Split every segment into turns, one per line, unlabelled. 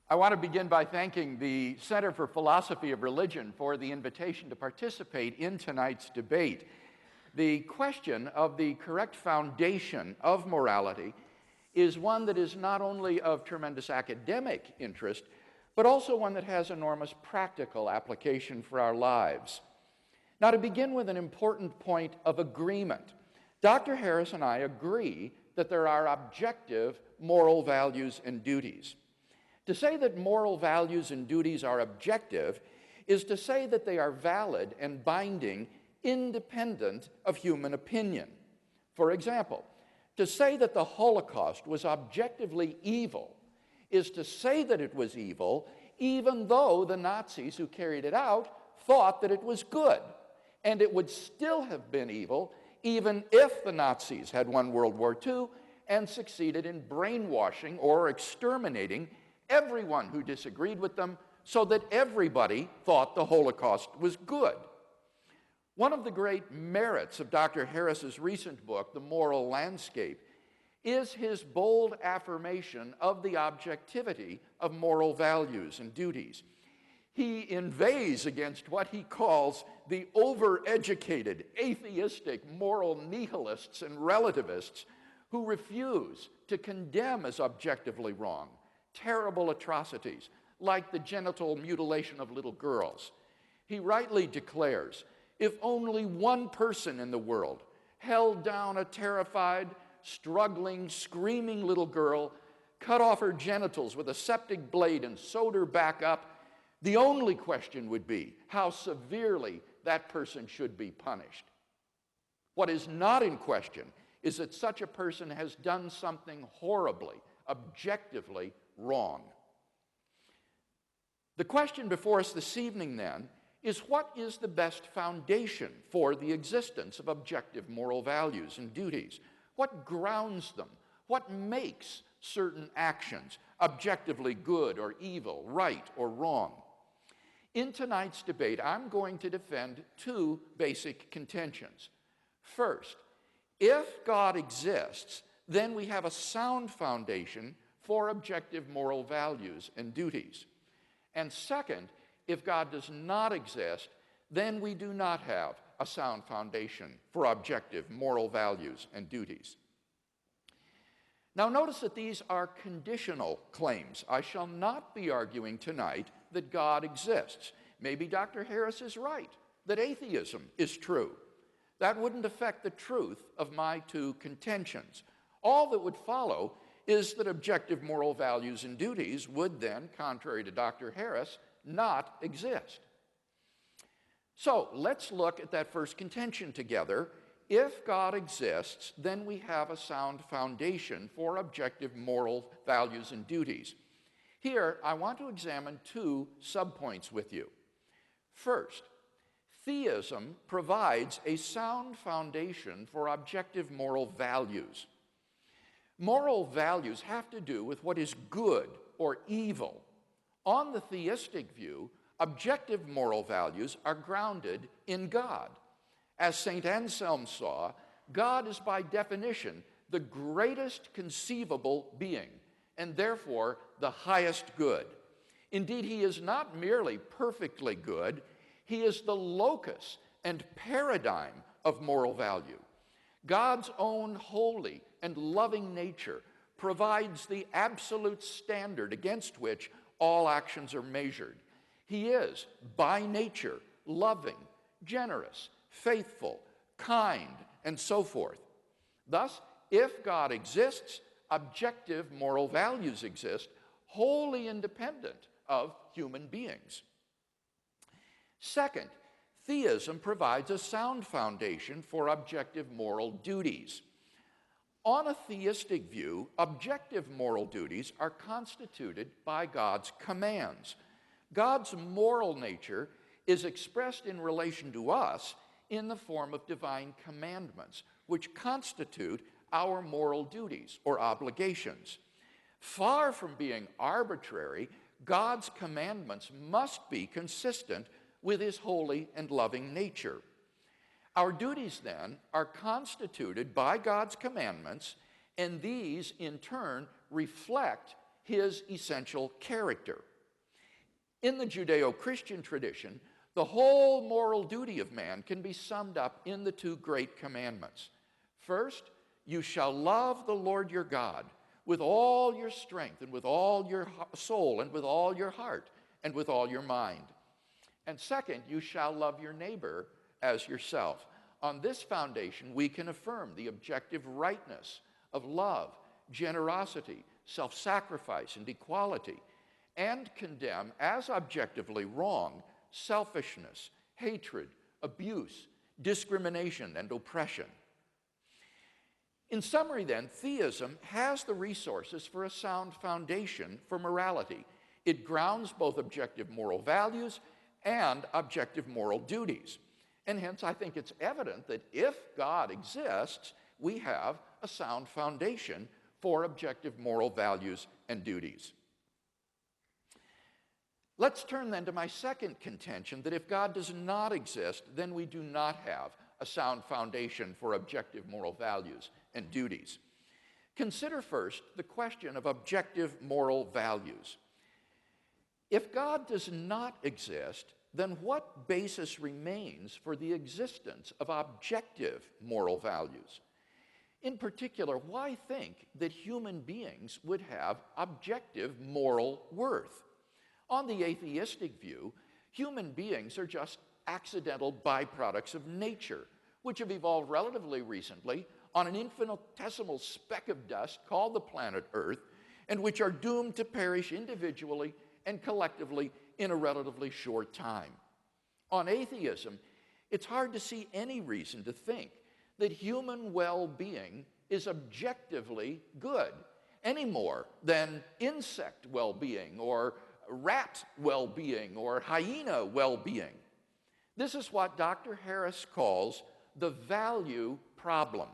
I want to begin by thanking the Center for Philosophy of Religion for the invitation to participate in tonight's debate. The question of the correct foundation of morality is one that is not only of tremendous academic interest, but also one that has enormous practical application for our lives. Now, to begin with an important point of agreement, Dr. Harris and I agree that there are objective moral values and duties. To say that moral values and duties are objective is to say that they are valid and binding independent of human opinion. For example, to say that the Holocaust was objectively evil is to say that it was evil even though the Nazis who carried it out thought that it was good. And it would still have been evil even if the Nazis had won World War II and succeeded in brainwashing or exterminating everyone who disagreed with them so that everybody thought the Holocaust was good. One of the great merits of Dr. Harris's recent book, The Moral Landscape, is his bold affirmation of the objectivity of moral values and duties. He inveighs against what he calls the overeducated, atheistic, moral nihilists and relativists who refuse to condemn as objectively wrong terrible atrocities like the genital mutilation of little girls. He rightly declares, if only one person in the world held down a terrified, struggling, screaming little girl, cut off her genitals with a septic blade and sewed her back up, the only question would be how severely that person should be punished. What is not in question is that such a person has done something horribly, objectively wrong. The question before us this evening, then, is what is the best foundation for the existence of objective moral values and duties? What grounds them? What makes certain actions objectively good or evil, right or wrong? In tonight's debate, I'm going to defend two basic contentions. First, if God exists, then we have a sound foundation for objective moral values and duties. And second, if God does not exist, then we do not have a sound foundation for objective moral values and duties. Now notice that these are conditional claims. I shall not be arguing tonight that God exists. Maybe Dr. Harris is right, that atheism is true. That wouldn't affect the truth of my two contentions. All that would follow is that objective moral values and duties would then, contrary to Dr. Harris, not exist. So let's look at that first contention together. If God exists, then we have a sound foundation for objective moral values and duties. Here, I want to examine two subpoints with you. First, theism provides a sound foundation for objective moral values. Moral values have to do with what is good or evil. On the theistic view, objective moral values are grounded in God. As St. Anselm saw, God is by definition the greatest conceivable being, and therefore the highest good. Indeed, he is not merely perfectly good, he is the locus and paradigm of moral value. God's own holy and loving nature provides the absolute standard against which all actions are measured. He is, by nature, loving, generous, faithful, kind, and so forth. Thus, if God exists, objective moral values exist, wholly independent of human beings. Second, theism provides a sound foundation for objective moral duties. On a theistic view, objective moral duties are constituted by God's commands. God's moral nature is expressed in relation to us in the form of divine commandments, which constitute our moral duties or obligations. Far from being arbitrary, God's commandments must be consistent with his holy and loving nature. Our duties, then, are constituted by God's commandments, and these, in turn, reflect his essential character. In the Judeo-Christian tradition, the whole moral duty of man can be summed up in the two great commandments. First, you shall love the Lord your God with all your strength and with all your soul and with all your heart and with all your mind. And second, you shall love your neighbor as yourself. On this foundation, we can affirm the objective rightness of love, generosity, self-sacrifice, and equality, and condemn as objectively wrong selfishness, hatred, abuse, discrimination, and oppression. In summary, then, theism has the resources for a sound foundation for morality. It grounds both objective moral values and objective moral duties. And hence, I think it's evident that if God exists, we have a sound foundation for objective moral values and duties. Let's turn then to my second contention, that if God does not exist, then we do not have a sound foundation for objective moral values and duties. Consider first the question of objective moral values. If God does not exist, then what basis remains for the existence of objective moral values? In particular, why think that human beings would have objective moral worth? On the atheistic view, human beings are just accidental byproducts of nature, which have evolved relatively recently on an infinitesimal speck of dust called the planet Earth, and which are doomed to perish individually and collectively in a relatively short time. On atheism, it's hard to see any reason to think that human well-being is objectively good, any more than insect well-being or rat well-being or hyena well-being. This is what Dr. Harris calls the value problem.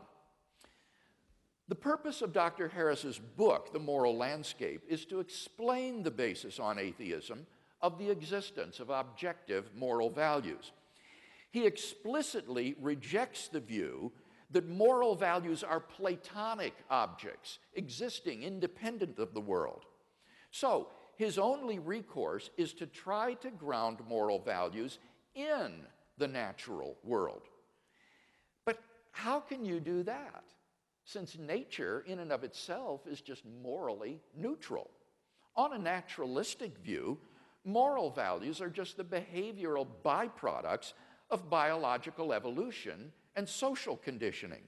The purpose of Dr. Harris's book, The Moral Landscape, is to explain the basis on atheism of the existence of objective moral values. He explicitly rejects the view that moral values are Platonic objects existing independent of the world. So, his only recourse is to try to ground moral values in the natural world. But how can you do that, since nature in and of itself is just morally neutral? On a naturalistic view, moral values are just the behavioral byproducts of biological evolution and social conditioning.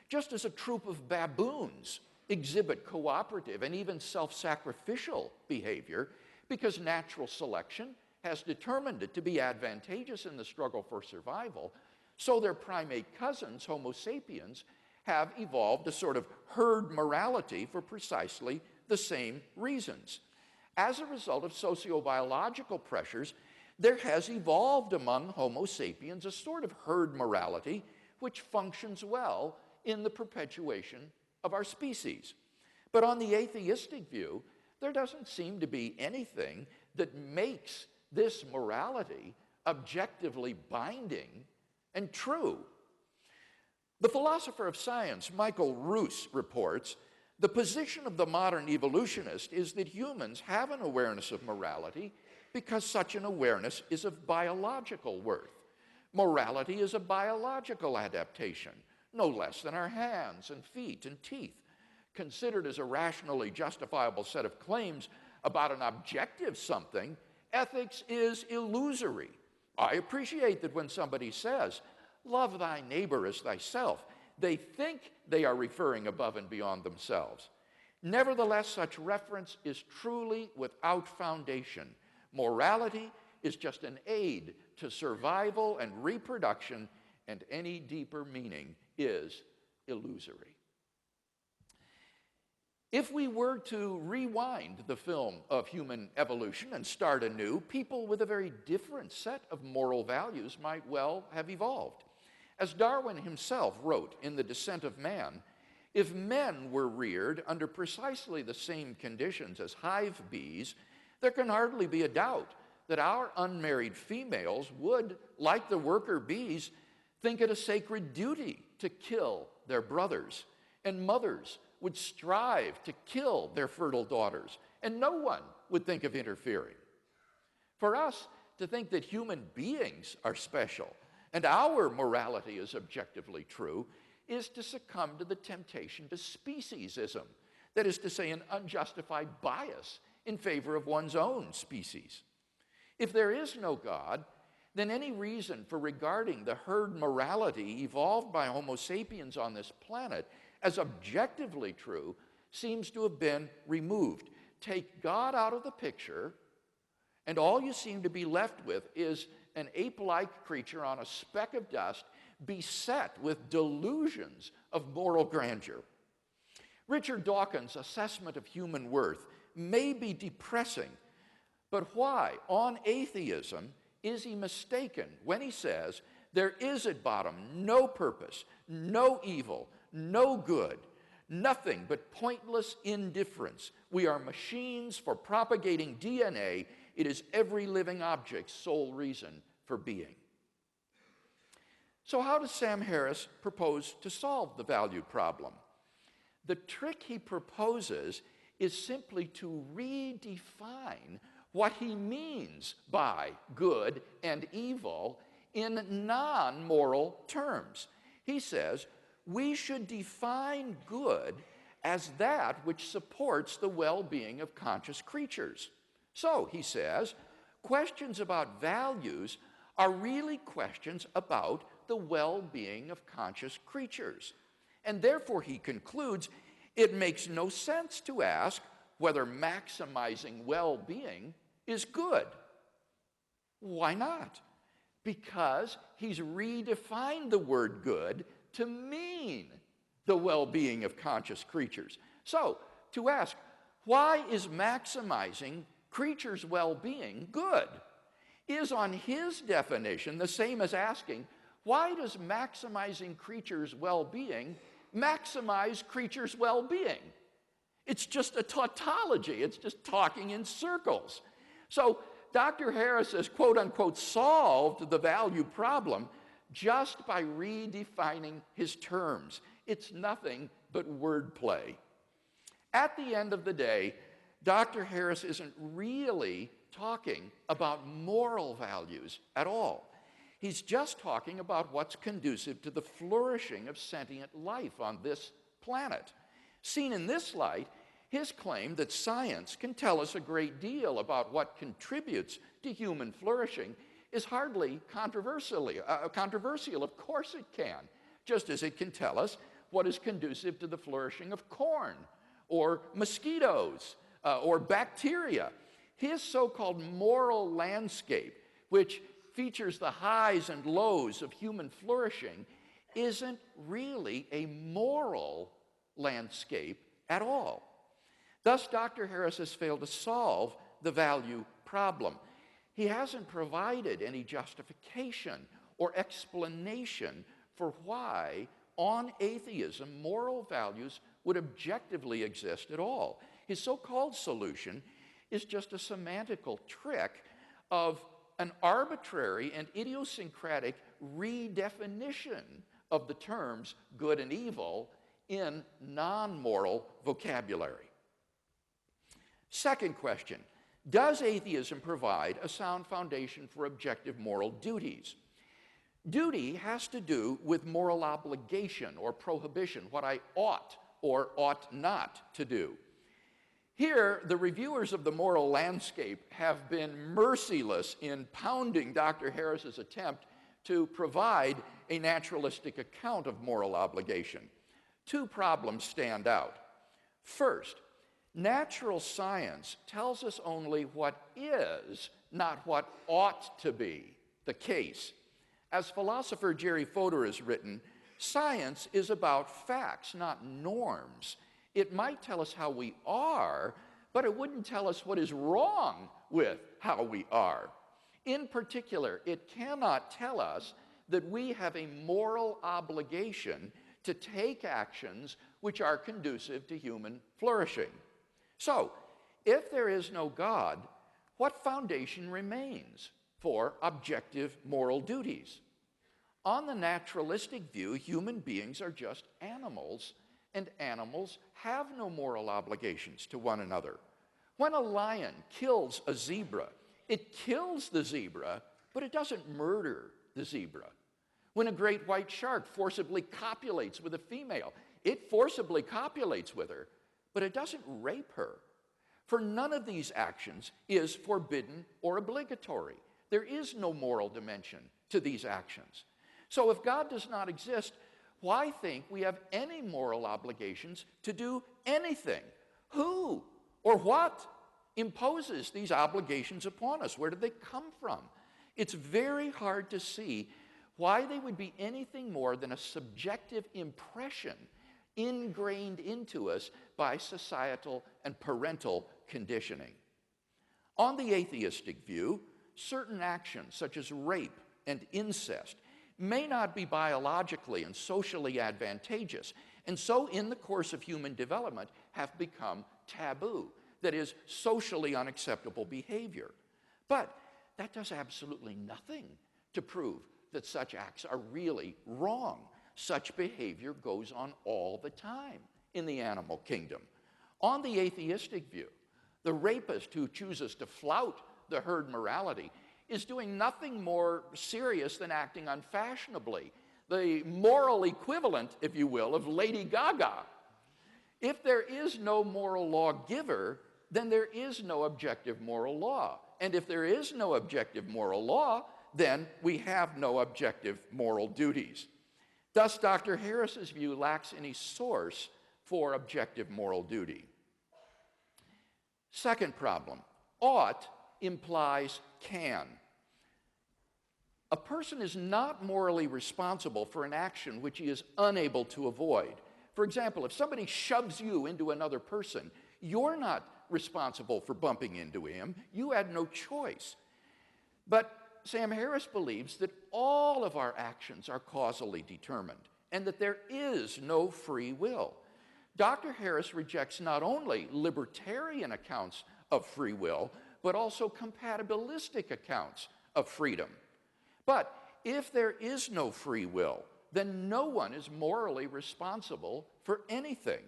Just as a troop of baboons exhibit cooperative and even self-sacrificial behavior because natural selection has determined it to be advantageous in the struggle for survival, so their primate cousins, Homo sapiens, have evolved a sort of herd morality for precisely the same reasons. As a result of sociobiological pressures, there has evolved among Homo sapiens a sort of herd morality which functions well in the perpetuation of our species. But on the atheistic view, there doesn't seem to be anything that makes this morality objectively binding and true. The philosopher of science, Michael Ruse, reports, the position of the modern evolutionist is that humans have an awareness of morality because such an awareness is of biological worth. Morality is a biological adaptation, no less than our hands and feet and teeth. Considered as a rationally justifiable set of claims about an objective something, ethics is illusory. I appreciate that when somebody says, love thy neighbor as thyself, they think they are referring above and beyond themselves. Nevertheless, such reference is truly without foundation. Morality is just an aid to survival and reproduction, and any deeper meaning is illusory. If we were to rewind the film of human evolution and start anew, people with a very different set of moral values might well have evolved. As Darwin himself wrote in The Descent of Man, if men were reared under precisely the same conditions as hive bees, there can hardly be a doubt that our unmarried females would, like the worker bees, think it a sacred duty to kill their brothers, and mothers would strive to kill their fertile daughters and no one would think of interfering. For us to think that human beings are special and our morality is objectively true is to succumb to the temptation to speciesism, that is to say, an unjustified bias in favor of one's own species. If there is no God, then any reason for regarding the herd morality evolved by Homo sapiens on this planet as objectively true seems to have been removed. Take God out of the picture, and all you seem to be left with is an ape-like creature on a speck of dust beset with delusions of moral grandeur. Richard Dawkins' assessment of human worth may be depressing, but why, on atheism, is he mistaken when he says there is at bottom no purpose, no evil, no good, nothing but pointless indifference? We are machines for propagating DNA. It is every living object's sole reason for being. So how does Sam Harris propose to solve the value problem? The trick he proposes is simply to redefine what he means by good and evil in non-moral terms. He says we should define good as that which supports the well-being of conscious creatures. So, he says, questions about values are really questions about the well-being of conscious creatures. And therefore, he concludes, it makes no sense to ask whether maximizing well-being is good. Why not? Because he's redefined the word good to mean the well-being of conscious creatures. So, to ask, why is maximizing creatures' well-being good, is on his definition the same as asking, why does maximizing creatures' well-being maximize creatures' well-being? It's just a tautology. It's just talking in circles. So Dr. Harris has, quote-unquote, solved the value problem just by redefining his terms. It's nothing but wordplay. At the end of the day, Dr. Harris isn't really talking about moral values at all. He's just talking about what's conducive to the flourishing of sentient life on this planet. Seen in this light, his claim that science can tell us a great deal about what contributes to human flourishing is hardly controversial. Of course it can, just as it can tell us what is conducive to the flourishing of corn or mosquitoes or bacteria. His so-called moral landscape, which features the highs and lows of human flourishing, isn't really a moral landscape at all. Thus, Dr. Harris has failed to solve the value problem. He hasn't provided any justification or explanation for why, on atheism, moral values would objectively exist at all. His so-called solution is just a semantical trick of an arbitrary and idiosyncratic redefinition of the terms good and evil in non-moral vocabulary. Second question, does atheism provide a sound foundation for objective moral duties? Duty has to do with moral obligation or prohibition, what I ought or ought not to do. Here, the reviewers of the moral landscape have been merciless in pounding Dr. Harris's attempt to provide a naturalistic account of moral obligation. Two problems stand out. First, natural science tells us only what is, not what ought to be the case. As philosopher Jerry Fodor has written, science is about facts, not norms. It might tell us how we are, but it wouldn't tell us what is wrong with how we are. In particular, it cannot tell us that we have a moral obligation to take actions which are conducive to human flourishing. So, if there is no God, what foundation remains for objective moral duties? On the naturalistic view, human beings are just animals, and animals have no moral obligations to one another. When a lion kills a zebra, it kills the zebra, but it doesn't murder the zebra. When a great white shark forcibly copulates with a female, it forcibly copulates with her, but it doesn't rape her. For none of these actions is forbidden or obligatory. There is no moral dimension to these actions. So if God does not exist, why think we have any moral obligations to do anything? Who or what imposes these obligations upon us? Where do they come from? It's very hard to see why they would be anything more than a subjective impression ingrained into us by societal and parental conditioning. On the atheistic view, certain actions such as rape and incest may not be biologically and socially advantageous, and so in the course of human development have become taboo, that is, socially unacceptable behavior. But that does absolutely nothing to prove that such acts are really wrong. Such behavior goes on all the time in the animal kingdom. On the atheistic view, the rapist who chooses to flout the herd morality is doing nothing more serious than acting unfashionably, the moral equivalent, if you will, of Lady Gaga. If there is no moral lawgiver, then there is no objective moral law. And if there is no objective moral law, then we have no objective moral duties. Thus, Dr. Harris's view lacks any source for objective moral duty. Second problem, ought implies can. A person is not morally responsible for an action which he is unable to avoid. For example, if somebody shoves you into another person, you're not responsible for bumping into him. You had no choice. But Sam Harris believes that all of our actions are causally determined and that there is no free will. Dr. Harris rejects not only libertarian accounts of free will, but also compatibilistic accounts of freedom. But if there is no free will, then no one is morally responsible for anything.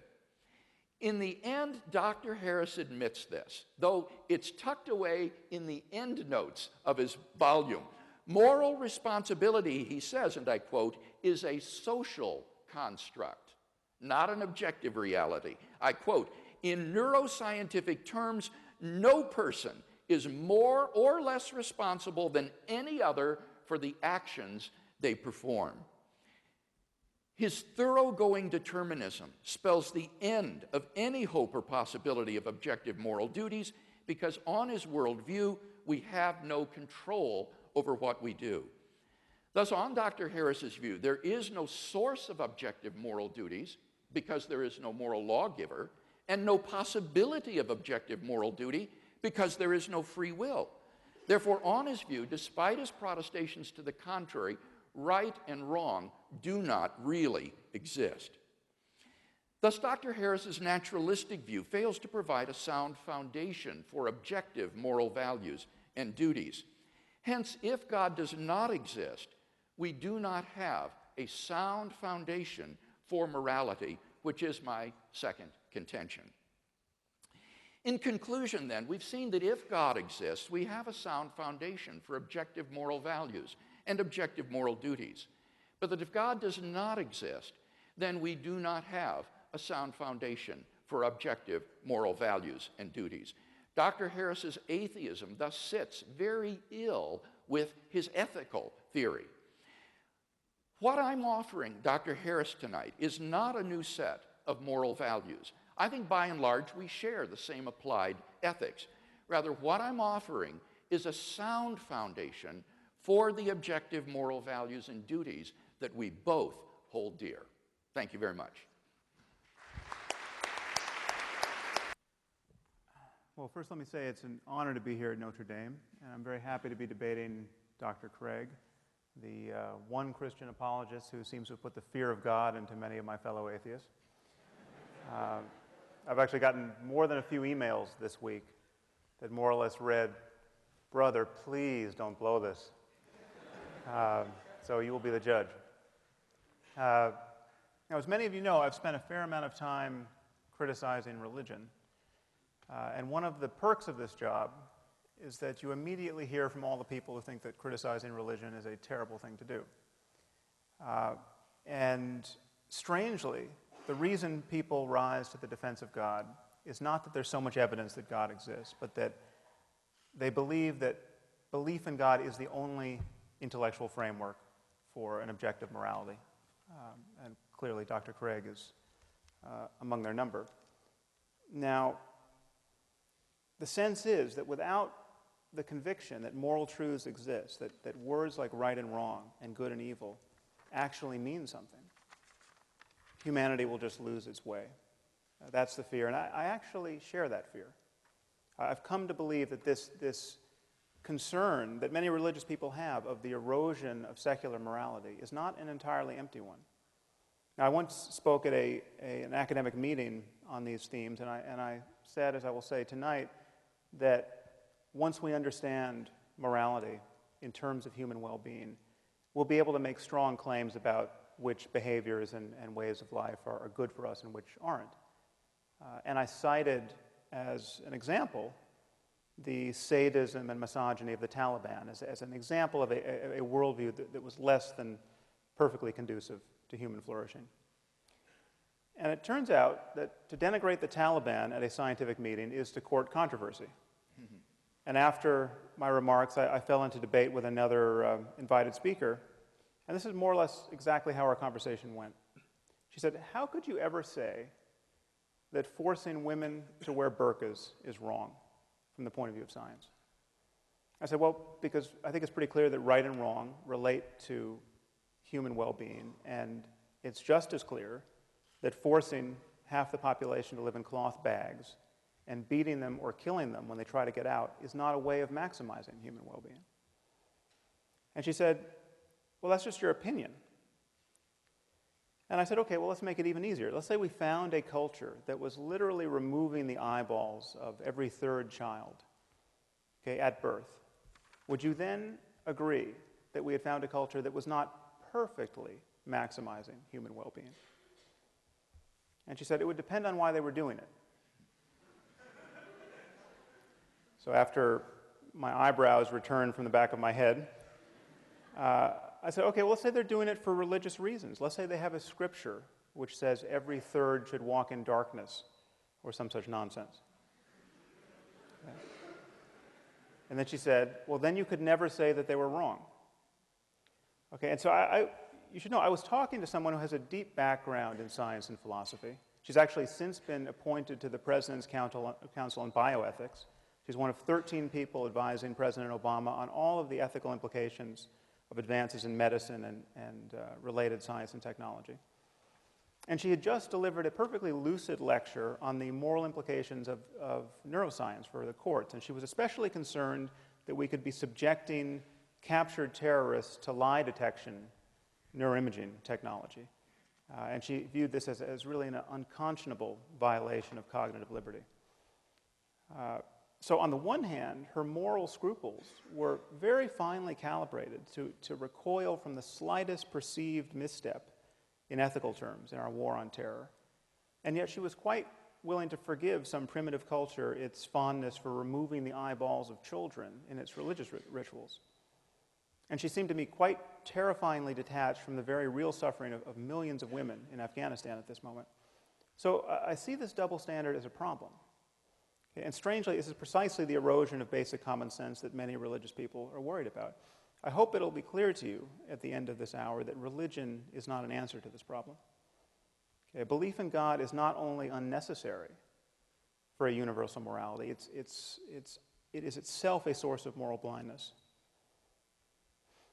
In the end, Dr. Harris admits this, though it's tucked away in the endnotes of his volume. Moral responsibility, he says, and I quote, is a social construct, not an objective reality. I quote, in neuroscientific terms, no person is more or less responsible than any other for the actions they perform. His thoroughgoing determinism spells the end of any hope or possibility of objective moral duties because on his worldview, we have no control over what we do. Thus, on Dr. Harris's view, there is no source of objective moral duties because there is no moral lawgiver, and no possibility of objective moral duty because there is no free will. Therefore, on his view, despite his protestations to the contrary, right and wrong do not really exist. Thus, Dr. Harris's naturalistic view fails to provide a sound foundation for objective moral values and duties. Hence, if God does not exist, we do not have a sound foundation for morality, which is my second contention. In conclusion, then, we've seen that if God exists, we have a sound foundation for objective moral values and objective moral duties. But that if God does not exist, then we do not have a sound foundation for objective moral values and duties. Dr. Harris's atheism thus sits very ill with his ethical theory. What I'm offering Dr. Harris tonight is not a new set of moral values. I think by and large we share the same applied ethics. Rather, what I'm offering is a sound foundation for the objective moral values and duties that we both hold dear. Thank you very much.
Well, first let me say it's an honor to be here at Notre Dame, and I'm very happy to be debating Dr. Craig, the one Christian apologist who seems to have put the fear of God into many of my fellow atheists. I've actually gotten more than a few emails this week that more or less read, "Brother, please don't blow this." So you will be the judge. Now, as many of you know, I've spent a fair amount of time criticizing religion. And one of the perks of this job is that you immediately hear from all the people who think that criticizing religion is a terrible thing to do. And strangely, the reason people rise to the defense of God is not that there's so much evidence that God exists, but that they believe that belief in God is the only intellectual framework for an objective morality. And clearly Dr. Craig is among their number. Now, the sense is that without the conviction that moral truths exist, that words like right and wrong and good and evil actually mean something, humanity will just lose its way. That's the fear, and I actually share that fear. I've come to believe that this concern that many religious people have of the erosion of secular morality is not an entirely empty one. Now, I once spoke at an academic meeting on these themes, and I said, as I will say tonight, that once we understand morality in terms of human well-being, we'll be able to make strong claims about which behaviors and ways of life are good for us and which aren't. And I cited as an example the sadism and misogyny of the Taliban as an example of a worldview that was less than perfectly conducive to human flourishing. And it turns out that to denigrate the Taliban at a scientific meeting is to court controversy. Mm-hmm. And after my remarks, I fell into debate with another invited speaker, and this is more or less exactly how our conversation went. She said, "How could you ever say that forcing women to wear burqas is wrong from the point of view of science?" I said, well, because I think it's pretty clear that right and wrong relate to human well-being, and it's just as clear that forcing half the population to live in cloth bags and beating them or killing them when they try to get out is not a way of maximizing human well-being. And she said, well, that's just your opinion. And I said, okay, well, let's make it even easier. Let's say we found a culture that was literally removing the eyeballs of every third child, okay, at birth. Would you then agree that we had found a culture that was not perfectly maximizing human well-being? And she said it would depend on why they were doing it. So after my eyebrows returned from the back of my head, I said, okay, well, let's say they're doing it for religious reasons. Let's say they have a scripture which says every third should walk in darkness, or some such nonsense. Okay. And then she said, well, then you could never say that they were wrong. Okay, and so you should know, I was talking to someone who has a deep background in science and philosophy. She's actually since been appointed to the President's Council on Bioethics. She's one of 13 people advising President Obama on all of the ethical implications of advances in medicine and related science and technology. And she had just delivered a perfectly lucid lecture on the moral implications of neuroscience for the courts, and she was especially concerned that we could be subjecting captured terrorists to lie detection neuroimaging technology. And she viewed this as really an unconscionable violation of cognitive liberty. So on the one hand, her moral scruples were very finely calibrated to recoil from the slightest perceived misstep in ethical terms in our war on terror. And yet she was quite willing to forgive some primitive culture its fondness for removing the eyeballs of children in its religious rituals. And she seemed to me quite terrifyingly detached from the very real suffering of millions of women in Afghanistan at this moment. So I see this double standard as a problem. Okay? And strangely, this is precisely the erosion of basic common sense that many religious people are worried about. I hope it'll be clear to you at the end of this hour that religion is not an answer to this problem. Okay? Belief in God is not only unnecessary for a universal morality, it is itself a source of moral blindness.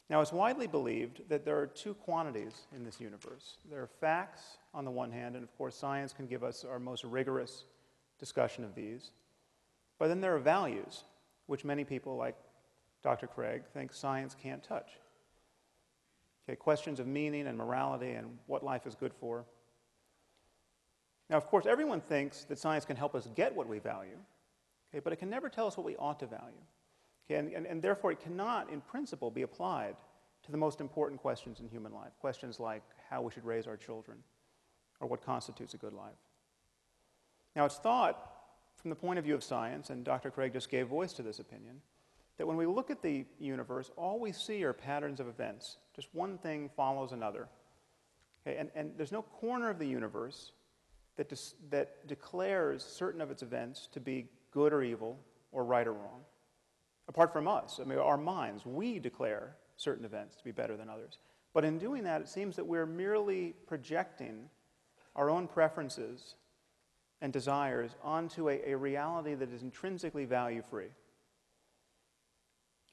Now, it's widely believed that there are two quantities in this universe. There are facts on the one hand, and of course science can give us our most rigorous discussion of these. But then there are values, which many people, like Dr. Craig, think science can't touch. Okay, questions of meaning and morality and what life is good for. Now, of course, everyone thinks that science can help us get what we value, okay, but it can never tell us what we ought to value. Okay, and therefore it cannot, in principle, be applied to the most important questions in human life, questions like how we should raise our children or what constitutes a good life. Now, it's thought from the point of view of science, and Dr. Craig just gave voice to this opinion, that when we look at the universe, all we see are patterns of events. Just one thing follows another. Okay, and there's no corner of the universe that declares certain of its events to be good or evil, or right or wrong. Apart from us, I mean, our minds, we declare certain events to be better than others. But in doing that, it seems that we're merely projecting our own preferences and desires onto a reality that is intrinsically value-free.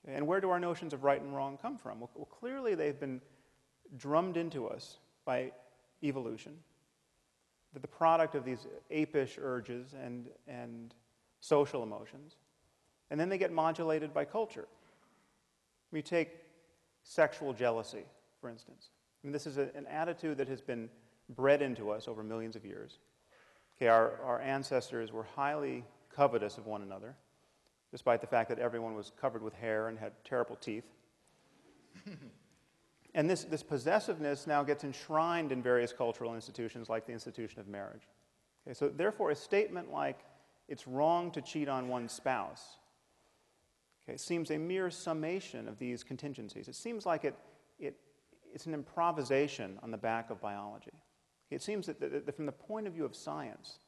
Okay, and where do our notions of right and wrong come from? Well, clearly they've been drummed into us by evolution, the product of these apish urges and social emotions, and then they get modulated by culture. We take sexual jealousy, for instance. I mean, this is an attitude that has been bred into us over millions of years. Okay, our ancestors were highly covetous of one another, despite the fact that everyone was covered with hair and had terrible teeth. And this possessiveness now gets enshrined in various cultural institutions like the institution of marriage. Okay, so therefore, a statement like, it's wrong to cheat on one's spouse, okay, seems a mere summation of these contingencies. It seems like it's an improvisation on the back of biology. It seems that from the point of view of science,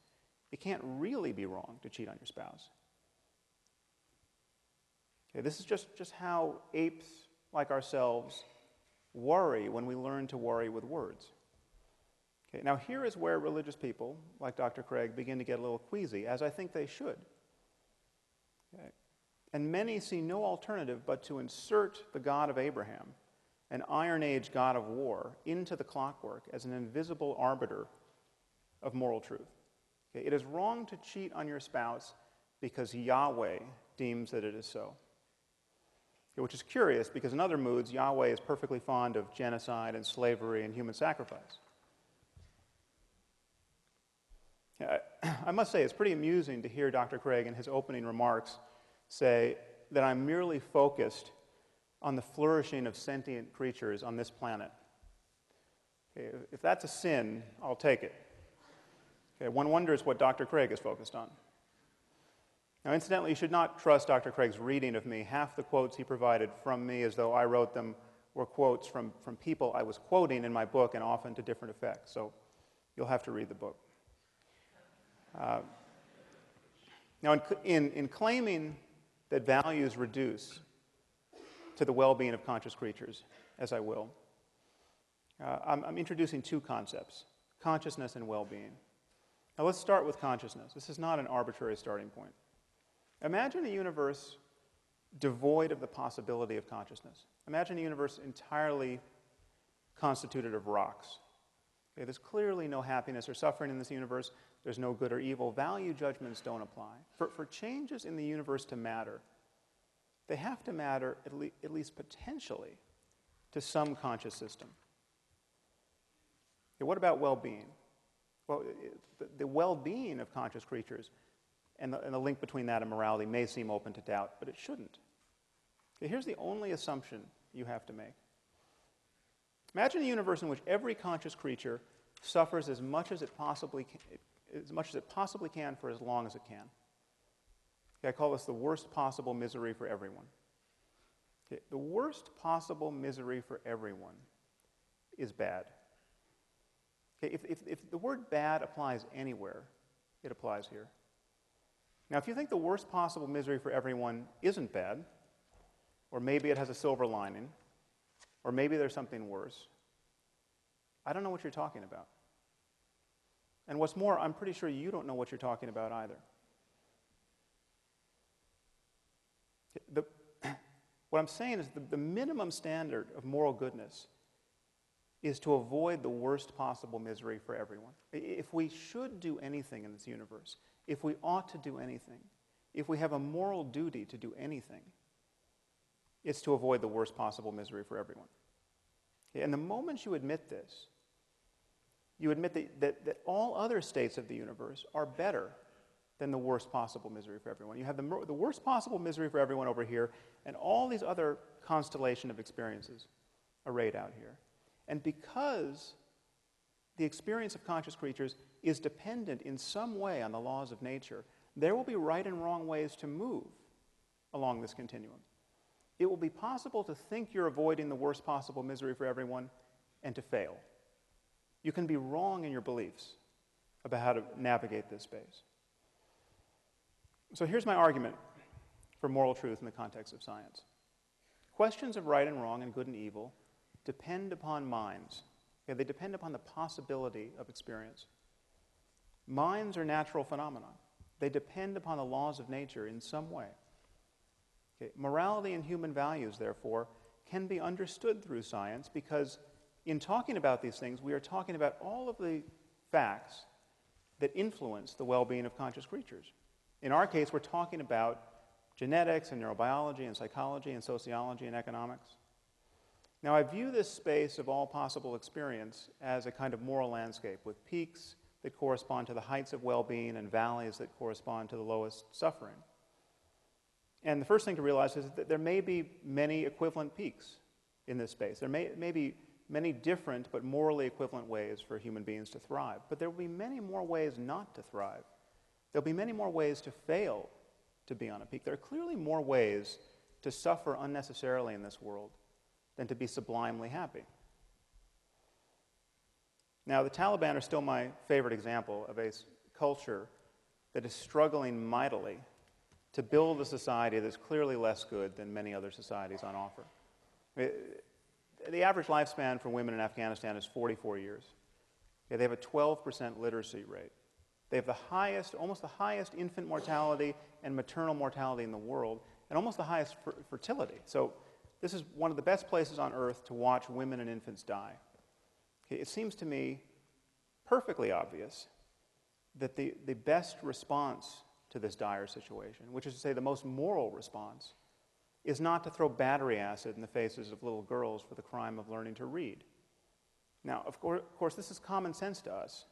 it can't really be wrong to cheat on your spouse. Okay, this is just how apes like ourselves worry when we learn to worry with words. Okay, now here is where religious people, like Dr. Craig, begin to get a little queasy, as I think they should. Okay. And many see no alternative but to insert the God of Abraham, an Iron Age God of war, into the clockwork as an invisible arbiter of moral truth. Okay, it is wrong to cheat on your spouse because Yahweh deems that it is so. Okay, which is curious, because in other moods, Yahweh is perfectly fond of genocide and slavery and human sacrifice. I must say, it's pretty amusing to hear Dr. Craig in his opening remarks say that I'm merely focused on the flourishing of sentient creatures on this planet. Okay, if that's a sin, I'll take it. Okay, one wonders what Dr. Craig is focused on. Now, incidentally, you should not trust Dr. Craig's reading of me. Half the quotes he provided from me, as though I wrote them, were quotes from people I was quoting in my book, and often to different effects. So you'll have to read the book. Now, in claiming that values reduce to the well-being of conscious creatures, as I will, I'm introducing two concepts, consciousness and well-being. Now, let's start with consciousness. This is not an arbitrary starting point. Imagine a universe devoid of the possibility of consciousness. Imagine a universe entirely constituted of rocks. Okay, there's clearly no happiness or suffering in this universe. There's no good or evil. Value judgments don't apply. For changes in the universe to matter, they have to matter, at least potentially, to some conscious system. Okay, what about well-being? Well, the well-being of conscious creatures and the link between that and morality may seem open to doubt, but it shouldn't. Okay, here's the only assumption you have to make. Imagine a universe in which every conscious creature suffers as much as it possibly can for as long as it can. Okay, I call this the worst possible misery for everyone. Okay, the worst possible misery for everyone is bad. Okay, if the word bad applies anywhere, it applies here. Now, if you think the worst possible misery for everyone isn't bad, or maybe it has a silver lining, or maybe there's something worse, I don't know what you're talking about. And what's more, I'm pretty sure you don't know what you're talking about either. What I'm saying is the minimum standard of moral goodness is to avoid the worst possible misery for everyone. If we should do anything in this universe, if we ought to do anything, if we have a moral duty to do anything, it's to avoid the worst possible misery for everyone. Okay, and the moment you admit this, you admit that all other states of the universe are better than the worst possible misery for everyone. You have the worst possible misery for everyone over here, and all these other constellation of experiences arrayed out here. And because the experience of conscious creatures is dependent in some way on the laws of nature, there will be right and wrong ways to move along this continuum. It will be possible to think you're avoiding the worst possible misery for everyone and to fail. You can be wrong in your beliefs about how to navigate this space. So here's my argument for moral truth in the context of science. Questions of right and wrong and good and evil depend upon minds. Okay, they depend upon the possibility of experience. Minds are natural phenomena. They depend upon the laws of nature in some way. Okay, morality and human values, therefore, can be understood through science because in talking about these things, we are talking about all of the facts that influence the well-being of conscious creatures. In our case, we're talking about genetics and neurobiology and psychology and sociology and economics. Now, I view this space of all possible experience as a kind of moral landscape with peaks that correspond to the heights of well-being and valleys that correspond to the lowest suffering. And the first thing to realize is that there may be many equivalent peaks in this space. There may be many different but morally equivalent ways for human beings to thrive. But there will be many more ways not to thrive. There'll be many more ways to fail to be on a peak. There are clearly more ways to suffer unnecessarily in this world than to be sublimely happy. Now, the Taliban are still my favorite example of a culture that is struggling mightily to build a society that's clearly less good than many other societies on offer. The average lifespan for women in Afghanistan is 44 years. Okay, they have a 12% literacy rate. They have almost the highest infant mortality and maternal mortality in the world, and almost the highest fertility. So this is one of the best places on earth to watch women and infants die. Okay, it seems to me perfectly obvious that the best response to this dire situation, which is to say the most moral response, is not to throw battery acid in the faces of little girls for the crime of learning to read. Now, of course, this is common sense to us,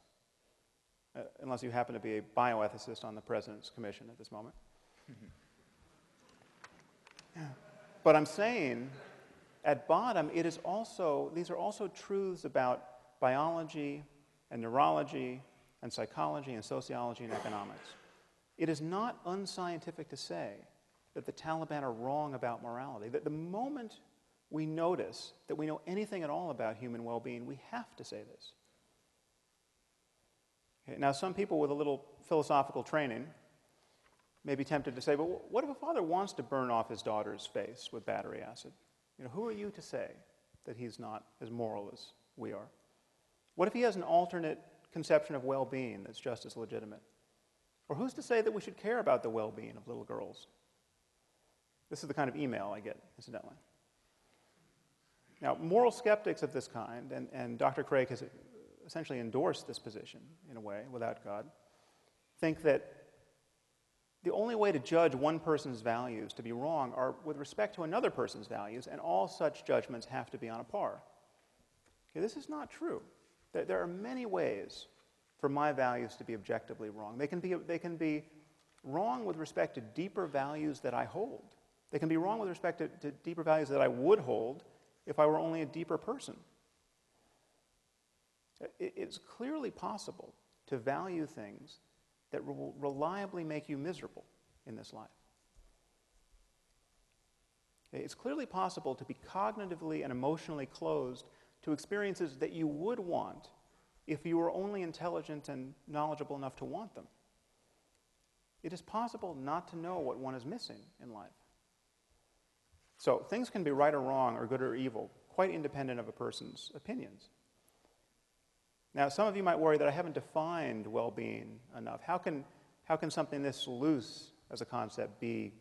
unless you happen to be a bioethicist on the President's Commission at this moment. But I'm saying, at bottom, these are also truths about biology and neurology and psychology and sociology and economics. It is not unscientific to say that the Taliban are wrong about morality, that the moment we notice that we know anything at all about human well-being, we have to say this. Okay, now, some people with a little philosophical training may be tempted to say, but what if a father wants to burn off his daughter's face with battery acid? Who are you to say that he's not as moral as we are? What if he has an alternate conception of well-being that's just as legitimate? Or who's to say that we should care about the well-being of little girls? This is the kind of email I get, incidentally. Now, moral skeptics of this kind, and Dr. Craig has essentially endorsed this position, in a way, without God, think that the only way to judge one person's values to be wrong are with respect to another person's values, and all such judgments have to be on a par. Okay, this is not true. There are many ways for my values to be objectively wrong. They can be wrong with respect to deeper values that I hold. They can be wrong with respect to deeper values that I would hold if I were only a deeper person. It's clearly possible to value things that will reliably make you miserable in this life. It's clearly possible to be cognitively and emotionally closed to experiences that you would want if you were only intelligent and knowledgeable enough to want them. It is possible not to know what one is missing in life. So things can be right or wrong or good or evil, quite independent of a person's opinions. Now, some of you might worry that I haven't defined well-being enough. How can something this loose as a concept be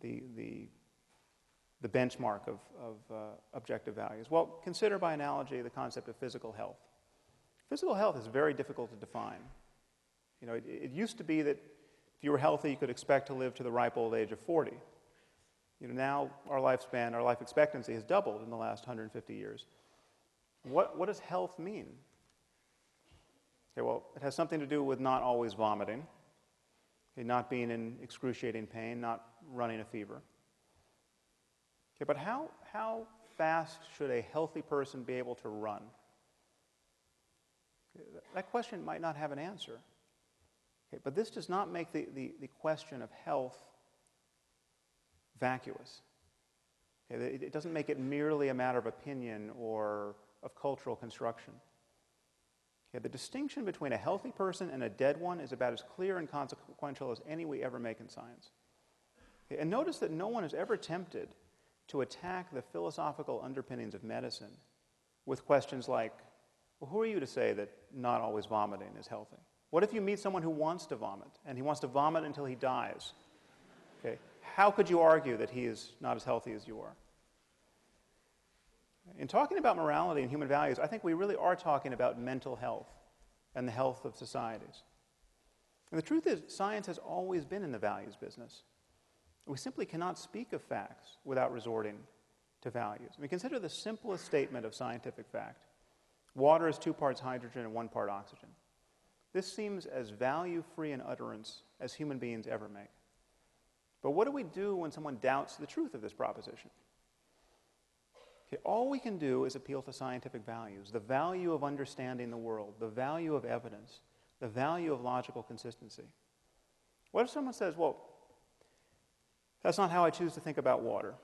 the benchmark of objective values? Well, consider by analogy the concept of physical health. Physical health is very difficult to define. It used to be that if you were healthy, you could expect to live to the ripe old age of 40. Now our life expectancy has doubled in the last 150 years. What does health mean? Okay, well, it has something to do with not always vomiting, not being in excruciating pain, not running a fever. Okay, but how fast should a healthy person be able to run? That question might not have an answer. Okay, but this does not make the question of health vacuous. Okay, it doesn't make it merely a matter of opinion or of cultural construction. Okay, the distinction between a healthy person and a dead one is about as clear and consequential as any we ever make in science. Okay, and notice that no one is ever tempted to attack the philosophical underpinnings of medicine with questions like, well, who are you to say that not always vomiting is healthy? What if you meet someone who wants to vomit, and he wants to vomit until he dies? Okay, how could you argue that he is not as healthy as you are? In talking about morality and human values, I think we really are talking about mental health and the health of societies. And the truth is, science has always been in the values business. We simply cannot speak of facts without resorting to values. I mean, consider the simplest statement of scientific fact. Water is 2 parts hydrogen and 1 part oxygen. This seems as value-free an utterance as human beings ever make. But what do we do when someone doubts the truth of this proposition? Okay, all we can do is appeal to scientific values, the value of understanding the world, the value of evidence, the value of logical consistency. What if someone says, well, that's not how I choose to think about water.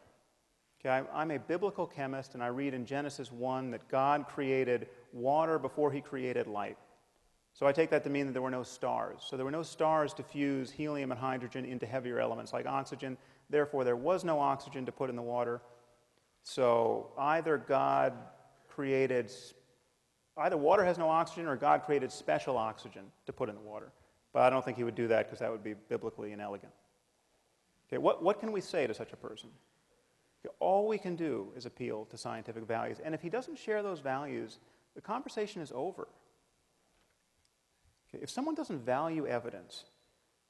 Okay, I'm a biblical chemist, and I read in Genesis 1 that God created water before he created light. So I take that to mean that there were no stars. So there were no stars to fuse helium and hydrogen into heavier elements like oxygen. Therefore, there was no oxygen to put in the water. So either water has no oxygen, or God created special oxygen to put in the water. But I don't think he would do that because that would be biblically inelegant. Okay, what can we say to such a person? Okay, all we can do is appeal to scientific values. And if he doesn't share those values, the conversation is over. Okay, if someone doesn't value evidence,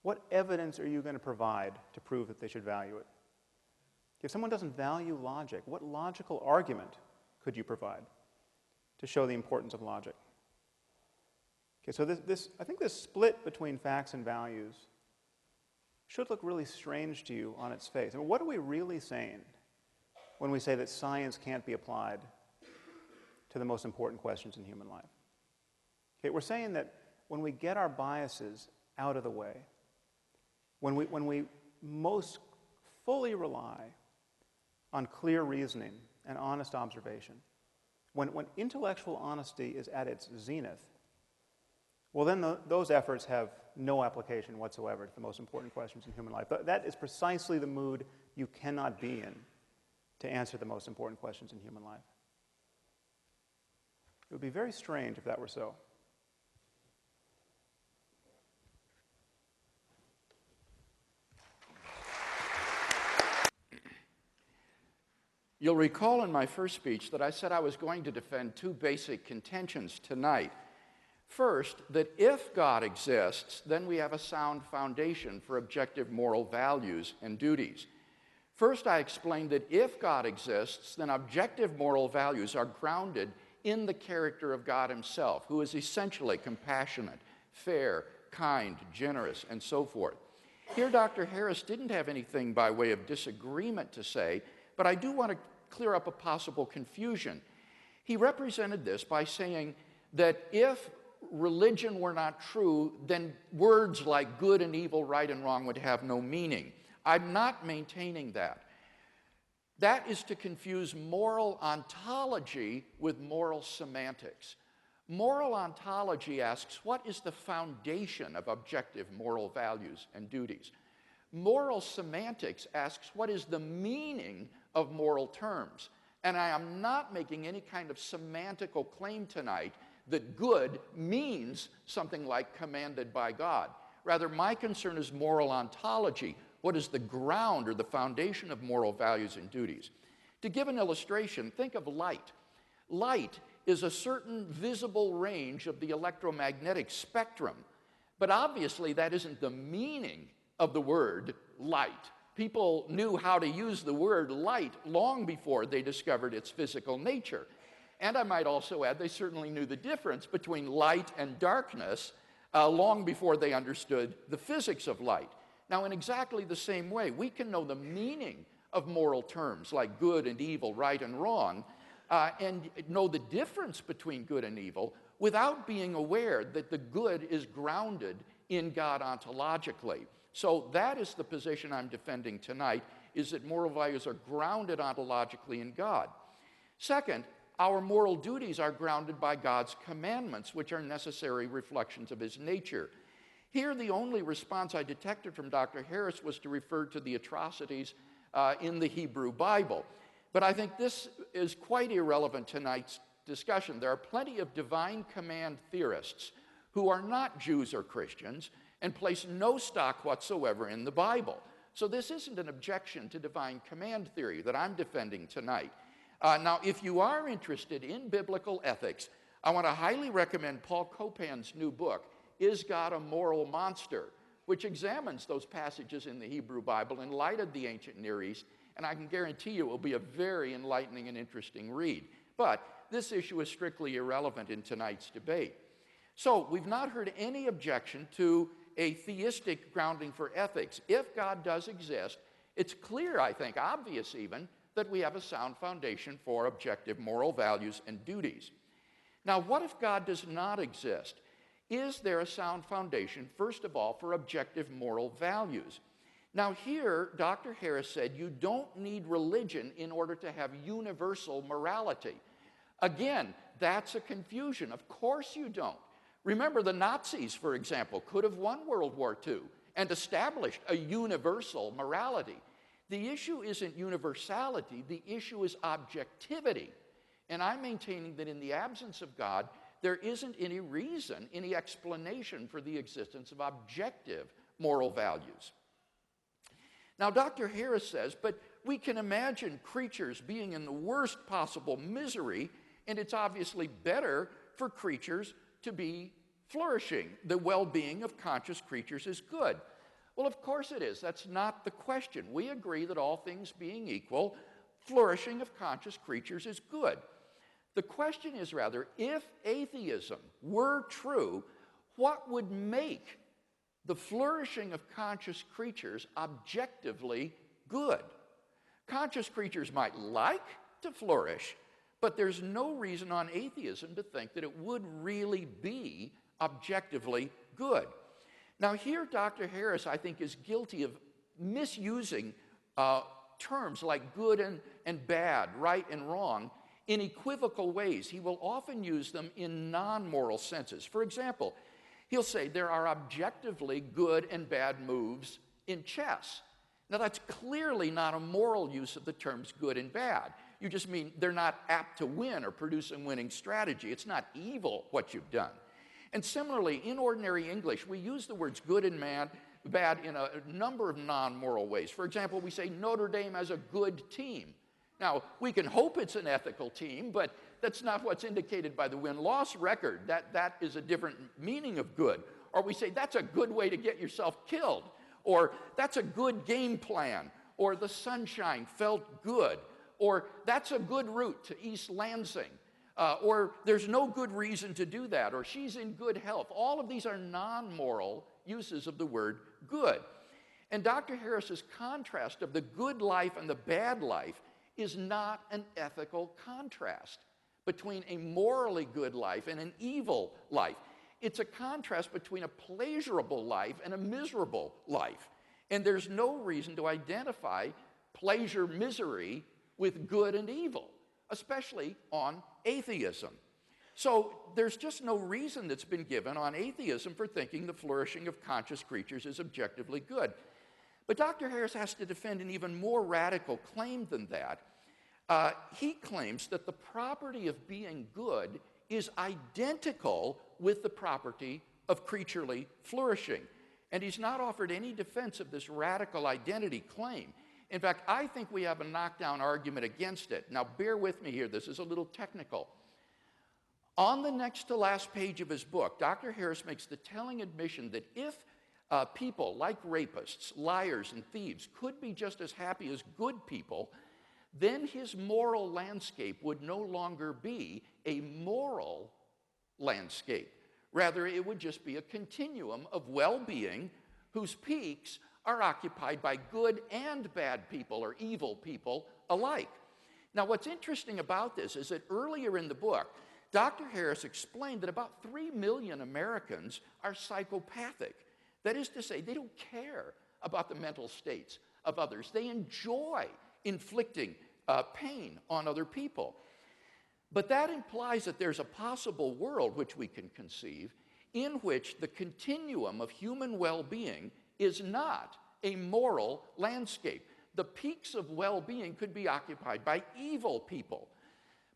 what evidence are you going to provide to prove that they should value it? If someone doesn't value logic, what logical argument could you provide to show the importance of logic? Okay, so I think this split between facts and values should look really strange to you on its face. I mean, what are we really saying when we say that science can't be applied to the most important questions in human life? Okay, we're saying that when we get our biases out of the way, when we most fully rely on clear reasoning and honest observation, when intellectual honesty is at its zenith, well, then those efforts have no application whatsoever to the most important questions in human life. That is precisely the mood you cannot be in to answer the most important questions in human life. It would be very strange if that were so.
You'll recall in my first speech that I said I was going to defend 2 basic contentions tonight. First, that if God exists, then we have a sound foundation for objective moral values and duties. First, I explained that if God exists, then objective moral values are grounded in the character of God himself, who is essentially compassionate, fair, kind, generous, and so forth. Here, Dr. Harris didn't have anything by way of disagreement to say, but I do want to clear up a possible confusion. He represented this by saying that if religion were not true, then words like good and evil, right and wrong would have no meaning. I'm not maintaining that. That is to confuse moral ontology with moral semantics. Moral ontology asks, what is the foundation of objective moral values and duties? Moral semantics asks, what is the meaning of moral terms? And I am not making any kind of semantical claim tonight that good means something like commanded by God. Rather, my concern is moral ontology. What is the ground or the foundation of moral values and duties? To give an illustration, think of light. Light is a certain visible range of the electromagnetic spectrum, but obviously that isn't the meaning of the word light. People knew how to use the word light long before they discovered its physical nature. And I might also add, they certainly knew the difference between light and darkness long before they understood the physics of light. Now, in exactly the same way, we can know the meaning of moral terms like good and evil, right and wrong, and know the difference between good and evil without being aware that the good is grounded in God ontologically. So that is the position I'm defending tonight, is that moral values are grounded ontologically in God. Second, our moral duties are grounded by God's commandments, which are necessary reflections of his nature. Here, the only response I detected from Dr. Harris was to refer to the atrocities in the Hebrew Bible. But I think this is quite irrelevant to tonight's discussion. There are plenty of divine command theorists who are not Jews or Christians and place no stock whatsoever in the Bible. So this isn't an objection to divine command theory that I'm defending tonight. Now, if you are interested in biblical ethics, I want to highly recommend Paul Copan's new book, Is God a Moral Monster?, which examines those passages in the Hebrew Bible in light of the ancient Near East, and I can guarantee you it will be a very enlightening and interesting read. But this issue is strictly irrelevant in tonight's debate. So we've not heard any objection to a theistic grounding for ethics. If God does exist, it's clear, I think, obvious even, that we have a sound foundation for objective moral values and duties. Now, what if God does not exist? Is there a sound foundation, first of all, for objective moral values? Now here, Dr. Harris said you don't need religion in order to have universal morality. Again, that's a confusion. Of course you don't. Remember, the Nazis, for example, could have won World War II and established a universal morality. The issue isn't universality, the issue is objectivity. And I'm maintaining that in the absence of God, there isn't any reason, any explanation for the existence of objective moral values. Now, Dr. Harris says, but we can imagine creatures being in the worst possible misery, and it's obviously better for creatures to be flourishing. The well-being of conscious creatures is good. Well, of course it is. That's not the question. We agree that all things being equal, flourishing of conscious creatures is good. The question is rather, if atheism were true, what would make the flourishing of conscious creatures objectively good? Conscious creatures might like to flourish, but there's no reason on atheism to think that it would really be objectively good. Now here, Dr. Harris, I think, is guilty of misusing terms like good and bad, right and wrong, in equivocal ways. He will often use them in non-moral senses. For example, he'll say there are objectively good and bad moves in chess. Now that's clearly not a moral use of the terms good and bad. You just mean they're not apt to win or produce a winning strategy. It's not evil what you've done. And similarly, in ordinary English, we use the words good and bad in a number of non-moral ways. For example, we say Notre Dame has a good team. Now, we can hope it's an ethical team, but that's not what's indicated by the win-loss record. That is a different meaning of good. Or we say that's a good way to get yourself killed. Or that's a good game plan. Or the sunshine felt good. Or that's a good route to East Lansing. Or there's no good reason to do that. Or she's in good health. All of these are non-moral uses of the word good. And Dr. Harris's contrast of the good life and the bad life is not an ethical contrast between a morally good life and an evil life. It's a contrast between a pleasurable life and a miserable life. And there's no reason to identify pleasure, misery with good and evil, especially on atheism. So there's just no reason that's been given on atheism for thinking the flourishing of conscious creatures is objectively good. But Dr. Harris has to defend an even more radical claim than that. He claims that the property of being good is identical with the property of creaturely flourishing. And he's not offered any defense of this radical identity claim. In fact, I think we have a knockdown argument against it. Now, bear with me here. This is a little technical. On the next to last page of his book, Dr. Harris makes the telling admission that if people like rapists, liars, and thieves could be just as happy as good people, then his moral landscape would no longer be a moral landscape. Rather, it would just be a continuum of well-being whose peaks are occupied by good and bad people or evil people alike. Now, what's interesting about this is that earlier in the book, Dr. Harris explained that about 3 million Americans are psychopathic. That is to say, they don't care about the mental states of others. They enjoy inflicting pain on other people. But that implies that there's a possible world which we can conceive in which the continuum of human well-being is not a moral landscape. The peaks of well-being could be occupied by evil people.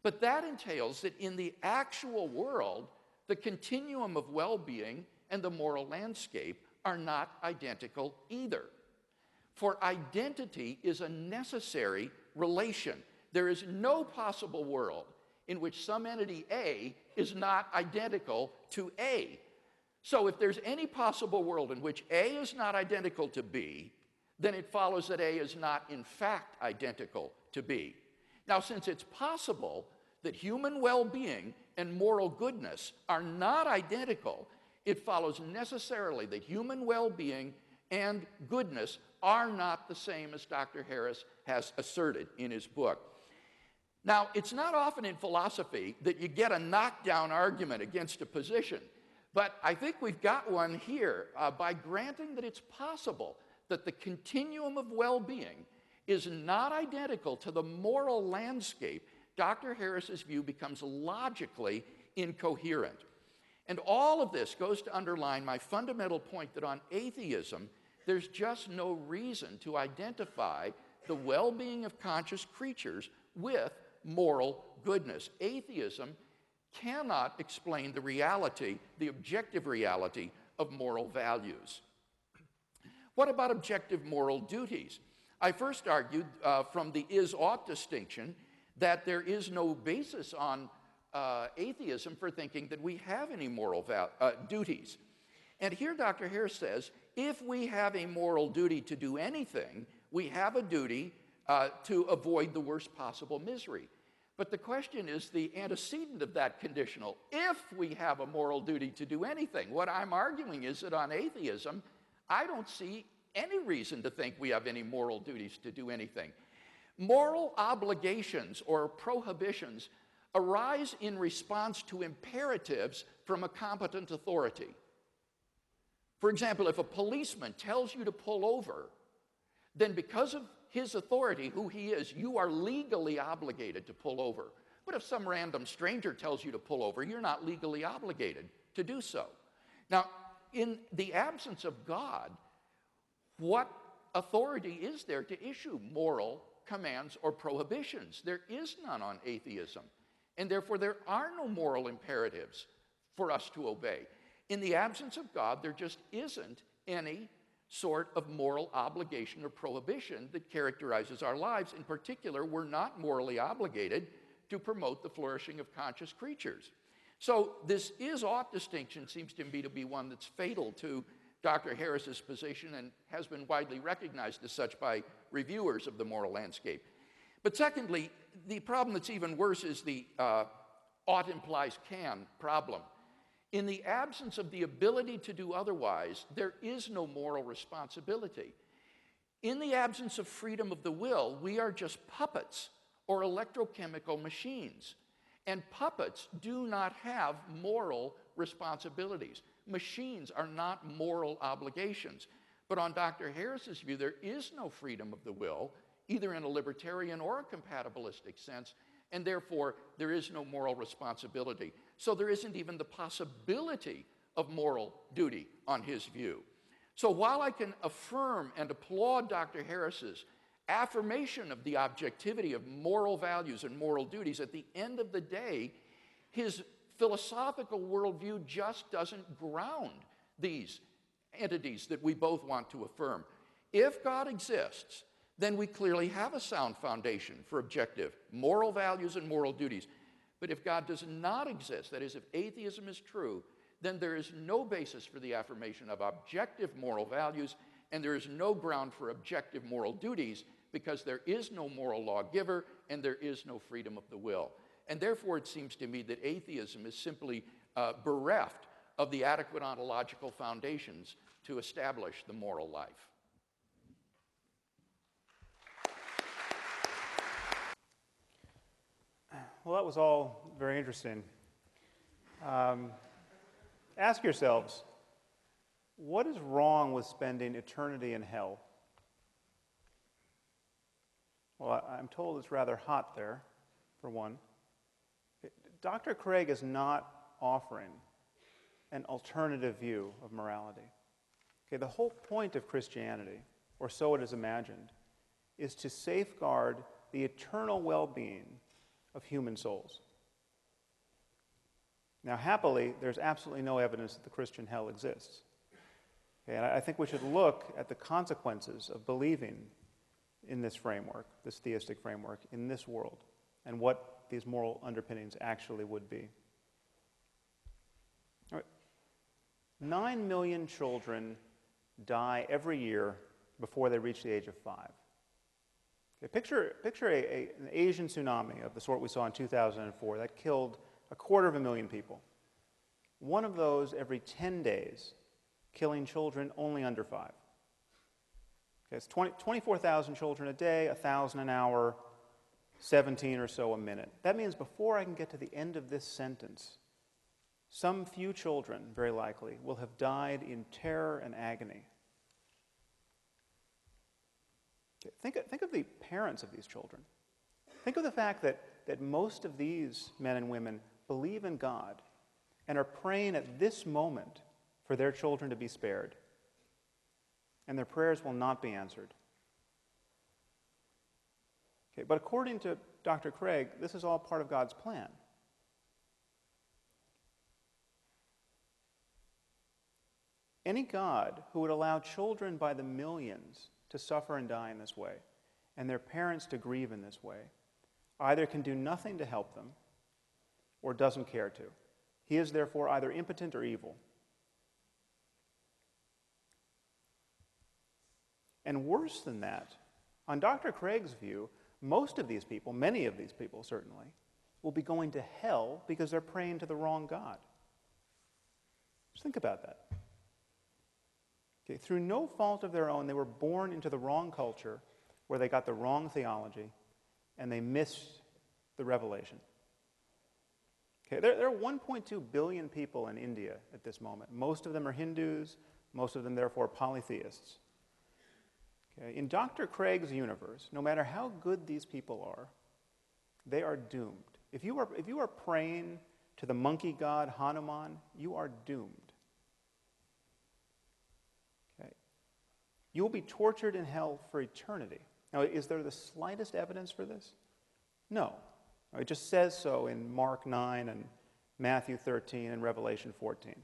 But that entails that in the actual world, the continuum of well-being and the moral landscape are not identical either. For identity is a necessary relation. There is no possible world in which some entity A is not identical to A. So if there's any possible world in which A is not identical to B, then it follows that A is not in fact identical to B. Now, since it's possible that human well-being and moral goodness are not identical, it follows necessarily that human well-being and goodness are not the same, as Dr. Harris has asserted in his book. Now, it's not often in philosophy that you get a knockdown argument against a position, but I think we've got one here by granting that it's possible that the continuum of well-being is not identical to the moral landscape. Dr. Harris's view becomes logically incoherent. And all of this goes to underline my fundamental point that on atheism, there's just no reason to identify the well-being of conscious creatures with moral goodness. Atheism cannot explain the reality, the objective reality of moral values. What about objective moral duties? I first argued from the is-ought distinction that there is no basis on atheism for thinking that we have any moral duties. And here Dr. Harris says, if we have a moral duty to do anything, we have a duty to avoid the worst possible misery. But the question is the antecedent of that conditional. If we have a moral duty to do anything, what I'm arguing is that on atheism, I don't see any reason to think we have any moral duties to do anything. Moral obligations or prohibitions arise in response to imperatives from a competent authority. For example, if a policeman tells you to pull over, then because of his authority, who he is, you are legally obligated to pull over. But if some random stranger tells you to pull over, you're not legally obligated to do so. Now, in the absence of God, what authority is there to issue moral commands or prohibitions? There is none on atheism. And therefore, there are no moral imperatives for us to obey. In the absence of God, there just isn't any sort of moral obligation or prohibition that characterizes our lives. In particular, we're not morally obligated to promote the flourishing of conscious creatures. So this is-ought distinction seems to me to be one that's fatal to Dr. Harris's position and has been widely recognized as such by reviewers of the moral landscape. But secondly, the problem that's even worse is the ought implies can problem. In the absence of the ability to do otherwise, there is no moral responsibility. In the absence of freedom of the will, we are just puppets or electrochemical machines. And puppets do not have moral responsibilities. Machines are not moral obligations. But on Dr. Harris's view, there is no freedom of the will, either in a libertarian or a compatibilistic sense, and therefore there is no moral responsibility. So there isn't even the possibility of moral duty on his view. So while I can affirm and applaud Dr. Harris's affirmation of the objectivity of moral values and moral duties, at the end of the day, his philosophical worldview just doesn't ground these entities that we both want to affirm. If God exists, then we clearly have a sound foundation for objective moral values and moral duties. But if God does not exist, that is, if atheism is true, then there is no basis for the affirmation of objective moral values, and there is no ground for objective moral duties, because there is no moral lawgiver and there is no freedom of the will. And therefore, it seems to me that atheism is simply bereft of the adequate ontological foundations to establish the moral life.
Well, that was all very interesting. Ask yourselves, what is wrong with spending eternity in hell? Well, I'm told it's rather hot there, for one. Dr. Craig is not offering an alternative view of morality. Okay, the whole point of Christianity, or so it is imagined, is to safeguard the eternal well-being of human souls. Now, happily, there's absolutely no evidence that the Christian hell exists. Okay, and I think we should look at the consequences of believing in this framework, this theistic framework, in this world, and what these moral underpinnings actually would be. All right. 9 million children die every year before they reach the age of 5. Okay, picture an Asian tsunami of the sort we saw in 2004 that killed 250,000 people. One of those every 10 days, killing children only under 5. Okay, it's 24,000 children a day, 1,000 an hour, 17 or so a minute. That means before I can get to the end of this sentence, some few children, very likely, will have died in terror and agony. Okay, think of the parents of these children. Think of the fact that most of these men and women believe in God and are praying at this moment for their children to be spared. And their prayers will not be answered. Okay, but according to Dr. Craig, this is all part of God's plan. Any God who would allow children by the millions to suffer and die in this way, and their parents to grieve in this way, either can do nothing to help them or doesn't care to. He is therefore either impotent or evil. And worse than that, on Dr. Craig's view, most of these people, many of these people certainly, will be going to hell because they're praying to the wrong God. Just think about that. Okay, through no fault of their own, they were born into the wrong culture where they got the wrong theology and they missed the revelation. Okay, there are 1.2 billion people in India at this moment. Most of them are Hindus, most of them therefore polytheists. Okay, in Dr. Craig's universe, no matter how good these people are, they are doomed. If you are praying to the monkey god Hanuman, you are doomed. Okay. You will be tortured in hell for eternity. Now, is there the slightest evidence for this? No. It just says so in Mark 9 and Matthew 13 and Revelation 14.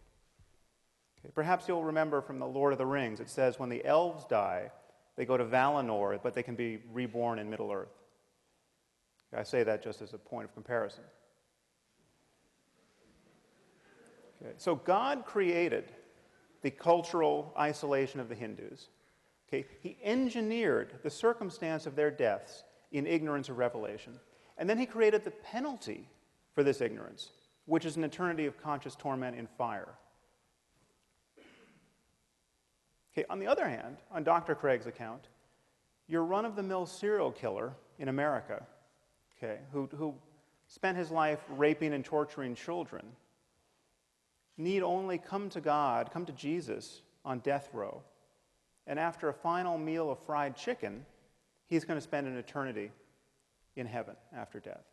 Okay. Perhaps you'll remember from the Lord of the Rings, it says when the elves die, they go to Valinor, but they can be reborn in Middle-earth. I say that just as a point of comparison. Okay. So God created the cultural isolation of the Hindus. Okay. He engineered the circumstance of their deaths in ignorance of revelation. And then he created the penalty for this ignorance, which is an eternity of conscious torment in fire. Okay, on the other hand, on Dr. Craig's account, your run-of-the-mill serial killer in America, okay, who spent his life raping and torturing children, need only come to God, come to Jesus on death row, and after a final meal of fried chicken, he's going to spend an eternity in heaven after death.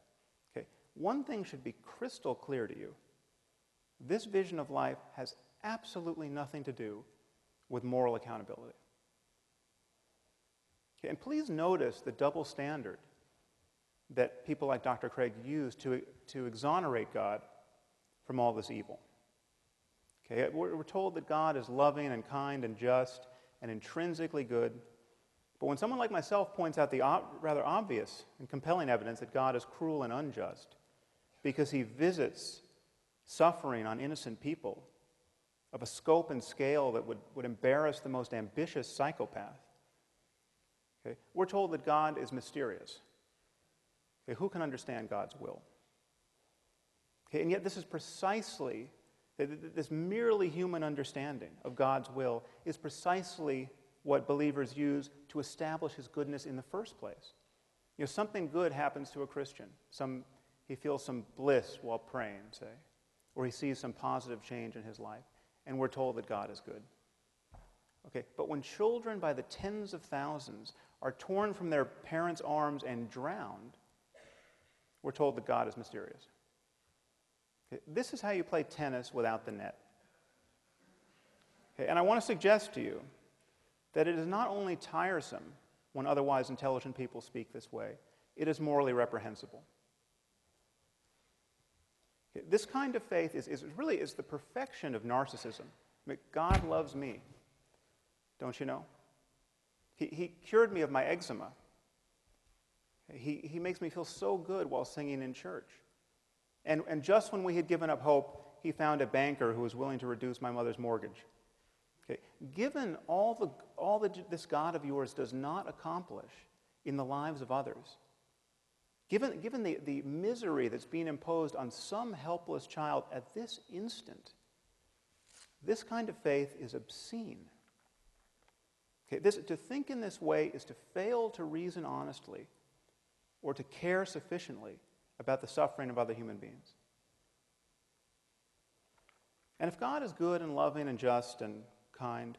Okay, one thing should be crystal clear to you. This vision of life has absolutely nothing to do with moral accountability. Okay, and please notice the double standard that people like Dr. Craig use to exonerate God from all this evil. Okay, we're told that God is loving and kind and just and intrinsically good. But when someone like myself points out the rather obvious and compelling evidence that God is cruel and unjust because he visits suffering on innocent people of a scope and scale that would embarrass the most ambitious psychopath, okay, we're told that God is mysterious. Okay, who can understand God's will? Okay, and yet this is precisely, this merely human understanding of God's will is precisely what believers use to establish his goodness in the first place. You know, something good happens to a Christian. He feels some bliss while praying, say, or he sees some positive change in his life, and we're told that God is good. Okay, but when children by the tens of thousands are torn from their parents' arms and drowned, we're told that God is mysterious. Okay, this is how you play tennis without the net. Okay, and I want to suggest to you that it is not only tiresome when otherwise intelligent people speak this way, it is morally reprehensible. Okay, this kind of faith is the perfection of narcissism. I mean, God loves me, don't you know? He cured me of my eczema. He makes me feel so good while singing in church. And just when we had given up hope, he found a banker who was willing to reduce my mother's mortgage. Okay. Given all that this God of yours does not accomplish in the lives of others, given the misery that's being imposed on some helpless child at this instant, this kind of faith is obscene. Okay, to think in this way is to fail to reason honestly or to care sufficiently about the suffering of other human beings. And if God is good and loving and just and kind,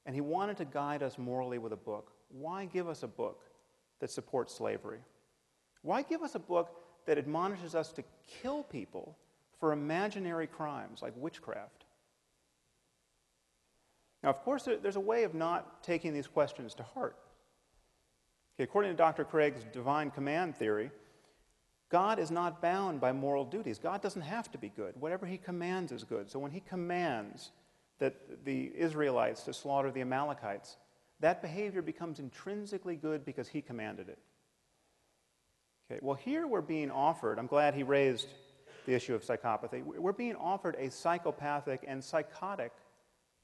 and he wanted to guide us morally with a book, why give us a book that supports slavery? Why give us a book that admonishes us to kill people for imaginary crimes like witchcraft? Now, of course, there's a way of not taking these questions to heart. Okay, according to Dr. Craig's divine command theory, God is not bound by moral duties. God doesn't have to be good. Whatever he commands is good. So when he commands that the Israelites to slaughter the Amalekites, that behavior becomes intrinsically good because he commanded it. Okay, well, here we're being offered, I'm glad he raised the issue of psychopathy, we're being offered a psychopathic and psychotic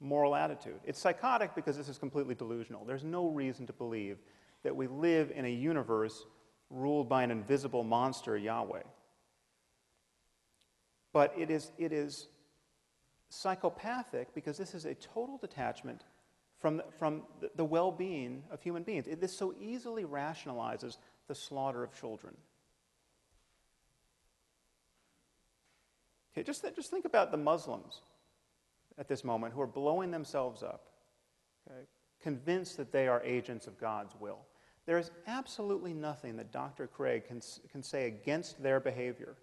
moral attitude. It's psychotic because this is completely delusional. There's no reason to believe that we live in a universe ruled by an invisible monster, Yahweh. But it is psychopathic because this is a total detachment from the well-being of human beings. This so easily rationalizes the slaughter of children. Okay, just think about the Muslims at this moment who are blowing themselves up, okay, convinced that they are agents of God's will. There is absolutely nothing that Dr. Craig can say against their behavior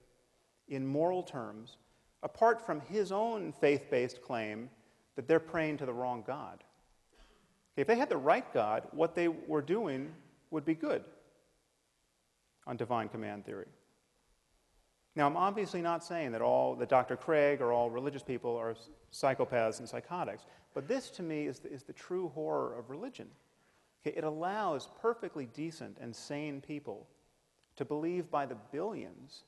in moral terms, apart from his own faith-based claim that they're praying to the wrong God. If they had the right God, what they were doing would be good on divine command theory. Now, I'm obviously not saying that Dr. Craig or all religious people are psychopaths and psychotics, but this, to me, is the true horror of religion. Okay, it allows perfectly decent and sane people to believe by the billions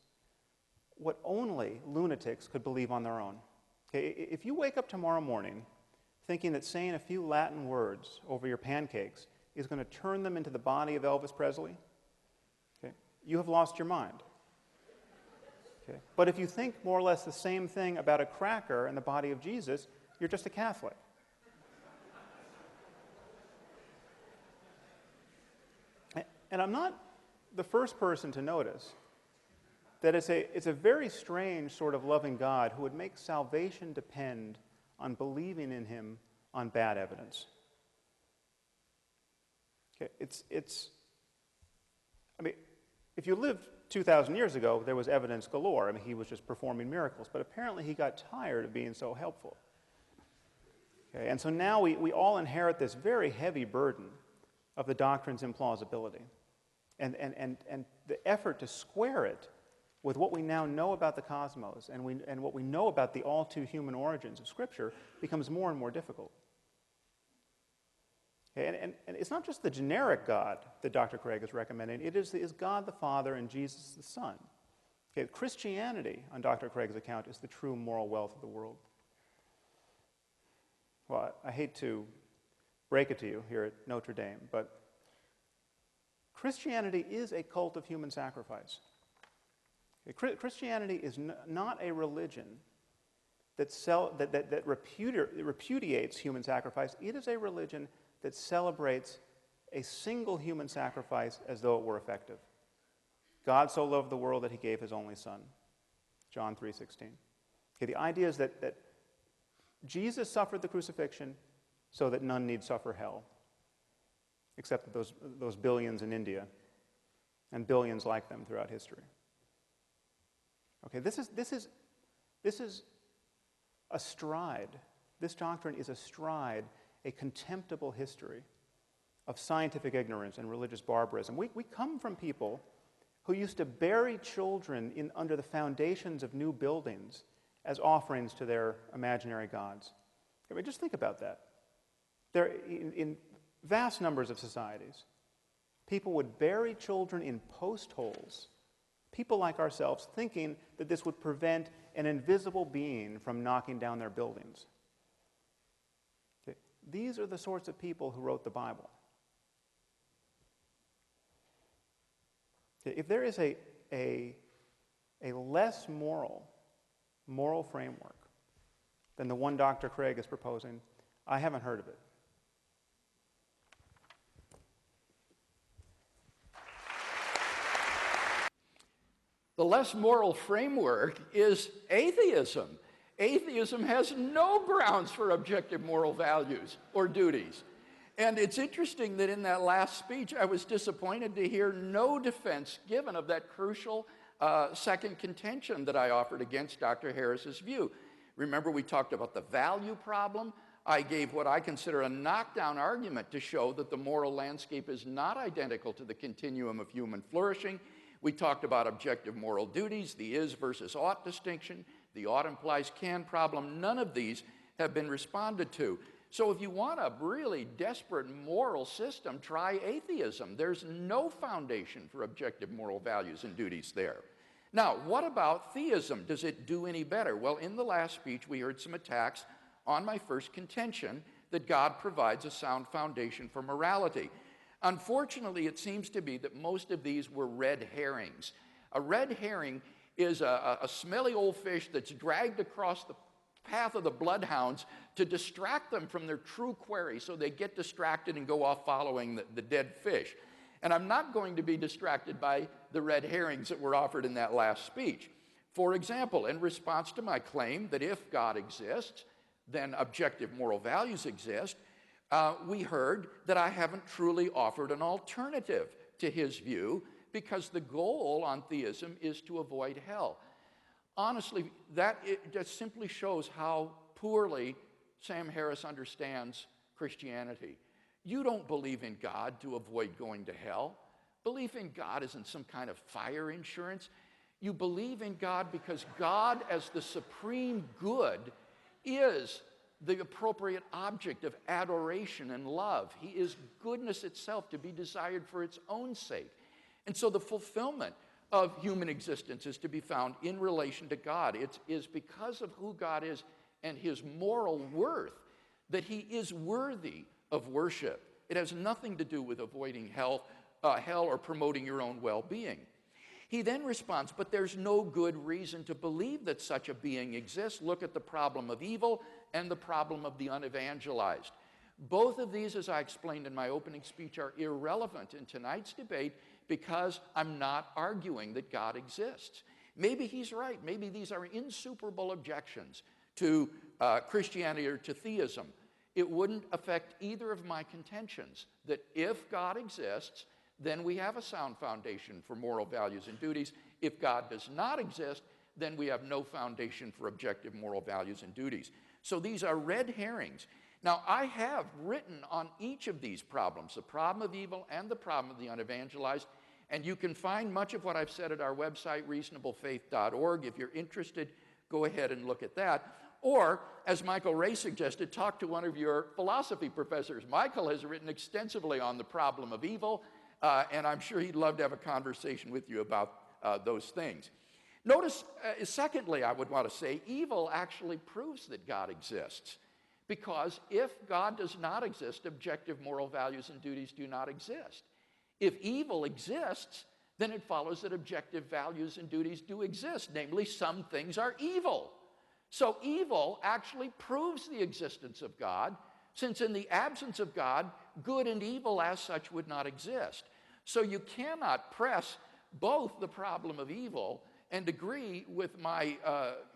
what only lunatics could believe on their own. Okay, if you wake up tomorrow morning thinking that saying a few Latin words over your pancakes is going to turn them into the body of Elvis Presley, okay, you have lost your mind. Okay. But if you think more or less the same thing about a cracker and the body of Jesus, you're just a Catholic. And I'm not the first person to notice that it's a very strange sort of loving God who would make salvation depend on believing in him on bad evidence. Okay, I mean, if you lived 2,000 years ago, there was evidence galore. I mean, he was just performing miracles. But apparently he got tired of being so helpful. Okay, and so now we all inherit this very heavy burden of the doctrine's implausibility. And the effort to square it with what we now know about the cosmos and what we know about the all-too-human origins of Scripture becomes more and more difficult. Okay, and it's not just the generic God that Dr. Craig is recommending. It is God the Father and Jesus the Son. Okay, Christianity, on Dr. Craig's account, is the true moral wealth of the world. Well, I hate to break it to you here at Notre Dame, but Christianity is a cult of human sacrifice. Okay, Christianity is not a religion that repudiates human sacrifice. It is a religion that celebrates a single human sacrifice as though it were effective. God so loved the world that he gave his only Son, John 3:16. Okay, the idea is that Jesus suffered the crucifixion so that none need suffer hell, except those billions in India and billions like them throughout history. Okay, this is astride. This doctrine is astride a contemptible history of scientific ignorance and religious barbarism. We come from people who used to bury children under the foundations of new buildings as offerings to their imaginary gods. I mean, just think about that. In vast numbers of societies, people would bury children in post holes, people like ourselves thinking that this would prevent an invisible being from knocking down their buildings. Okay. These are the sorts of people who wrote the Bible. Okay. If there is a less moral framework than the one Dr. Craig is proposing, I haven't heard of it.
The less moral framework is atheism. Atheism has no grounds for objective moral values or duties. And it's interesting that in that last speech, I was disappointed to hear no defense given of that crucial second contention that I offered against Dr. Harris's view. Remember, we talked about the value problem. I gave what I consider a knockdown argument to show that the moral landscape is not identical to the continuum of human flourishing. We talked about objective moral duties, the is versus ought distinction, the ought implies can problem. None of these have been responded to. So if you want a really desperate moral system, try atheism. There's no foundation for objective moral values and duties there. Now, what about theism? Does it do any better? Well, in the last speech, we heard some attacks on my first contention that God provides a sound foundation for morality. Unfortunately, it seems to be that most of these were red herrings. A red herring is a smelly old fish that's dragged across the path of the bloodhounds to distract them from their true quarry, so they get distracted and go off following the dead fish. And I'm not going to be distracted by the red herrings that were offered in that last speech. For example, in response to my claim that if God exists, then objective moral values exist, we heard that I haven't truly offered an alternative to his view because the goal on theism is to avoid hell. Honestly, it just simply shows how poorly Sam Harris understands Christianity. You don't believe in God to avoid going to hell. Belief in God isn't some kind of fire insurance. You believe in God because God, as the supreme good, is the appropriate object of adoration and love. He is goodness itself to be desired for its own sake. And so the fulfillment of human existence is to be found in relation to God. It is because of who God is and his moral worth that he is worthy of worship. It has nothing to do with avoiding hell or promoting your own well-being. He then responds, but there's no good reason to believe that such a being exists. Look at the problem of evil and the problem of the unevangelized. Both of these, as I explained in my opening speech, are irrelevant in tonight's debate because I'm not arguing that God exists. Maybe he's right. Maybe these are insuperable objections to Christianity or to theism. It wouldn't affect either of my contentions that if God exists, then we have a sound foundation for moral values and duties. If God does not exist, then we have no foundation for objective moral values and duties. So these are red herrings. Now, I have written on each of these problems, the problem of evil and the problem of the unevangelized, and you can find much of what I've said at our website, reasonablefaith.org. If you're interested, go ahead and look at that. Or, as Michael Ray suggested, talk to one of your philosophy professors. Michael has written extensively on the problem of evil, and I'm sure he'd love to have a conversation with you about those things. Notice, secondly, I would want to say, evil actually proves that God exists. Because if God does not exist, objective moral values and duties do not exist. If evil exists, then it follows that objective values and duties do exist. Namely, some things are evil. So evil actually proves the existence of God, since in the absence of God, good and evil as such would not exist. So you cannot press both the problem of evil and agree with my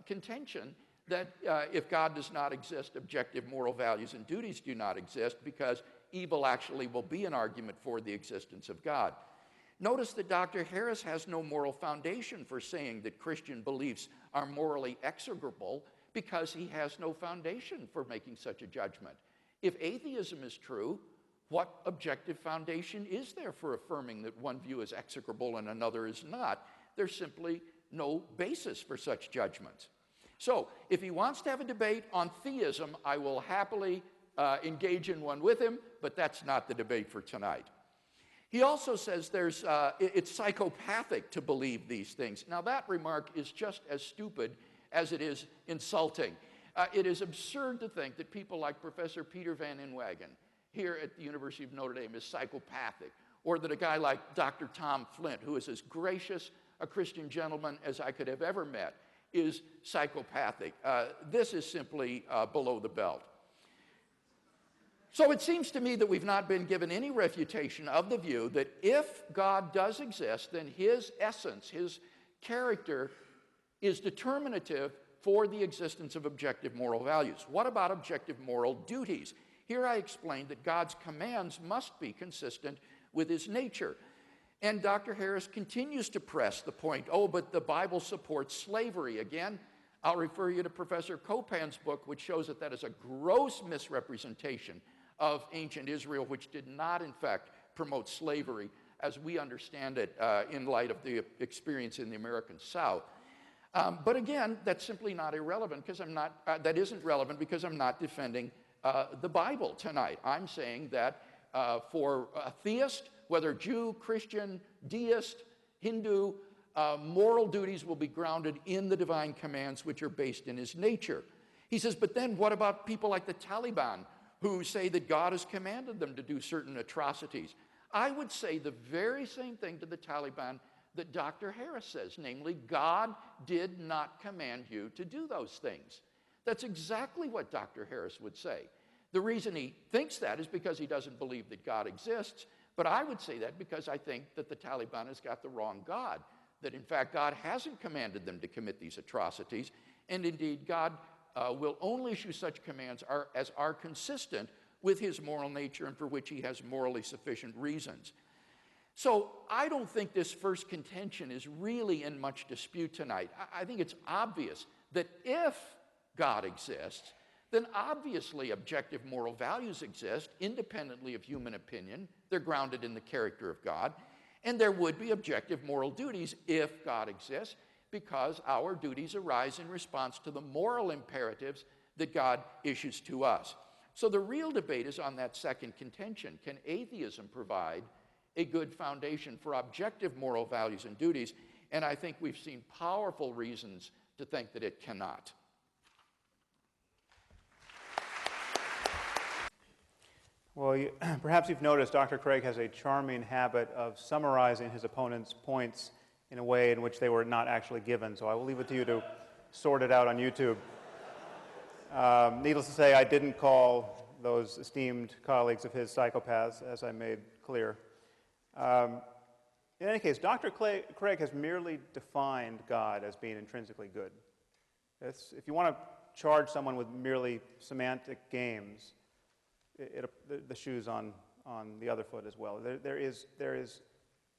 contention that if God does not exist, objective moral values and duties do not exist, because evil actually will be an argument for the existence of God. Notice that Dr. Harris has no moral foundation for saying that Christian beliefs are morally execrable, because he has no foundation for making such a judgment. If atheism is true, what objective foundation is there for affirming that one view is execrable and another is not? There's simply no basis for such judgments. So, if he wants to have a debate on theism, I will happily engage in one with him, but that's not the debate for tonight. He also says it's psychopathic to believe these things. Now, that remark is just as stupid as it is insulting. It is absurd to think that people like Professor Peter Van Inwagen here at the University of Notre Dame is psychopathic, or that a guy like Dr. Tom Flint, who is as gracious a Christian gentleman as I could have ever met, is psychopathic. This is simply below the belt. So it seems to me that we've not been given any refutation of the view that if God does exist, then his essence, his character, is determinative for the existence of objective moral values. What about objective moral duties? Here I explained that God's commands must be consistent with his nature. And Dr. Harris continues to press the point, but the Bible supports slavery. Again, I'll refer you to Professor Copan's book, which shows that that is a gross misrepresentation of ancient Israel, which did not, in fact, promote slavery as we understand it in light of the experience in the American South. But again, that's simply not irrelevant, because that isn't relevant because I'm not defending the Bible tonight. I'm saying that for a theist, whether Jew, Christian, deist, Hindu, moral duties will be grounded in the divine commands which are based in his nature. He says, but then what about people like the Taliban who say that God has commanded them to do certain atrocities? I would say the very same thing to the Taliban that Dr. Harris says, namely, God did not command you to do those things. That's exactly what Dr. Harris would say. The reason he thinks that is because he doesn't believe that God exists, but I would say that because I think that the Taliban has got the wrong God, that in fact God hasn't commanded them to commit these atrocities, and indeed God will only issue such commands as are consistent with his moral nature and for which he has morally sufficient reasons. So I don't think this first contention is really in much dispute tonight. I think it's obvious that if God exists, then obviously objective moral values exist independently of human opinion. They're grounded in the character of God. And there would be objective moral duties if God exists, because our duties arise in response to the moral imperatives that God issues to us. So the real debate is on that second contention. Can atheism provide a good foundation for objective moral values and duties? And I think we've seen powerful reasons to think that it cannot.
Well, perhaps you've noticed Dr. Craig has a charming habit of summarizing his opponent's points in a way in which they were not actually given, so I will leave it to you to sort it out on YouTube. Needless to say, I didn't call those esteemed colleagues of his psychopaths, as I made clear. In any case, Dr. Craig has merely defined God as being intrinsically good. If you want to charge someone with merely semantic games, the shoe's on the other foot as well. There is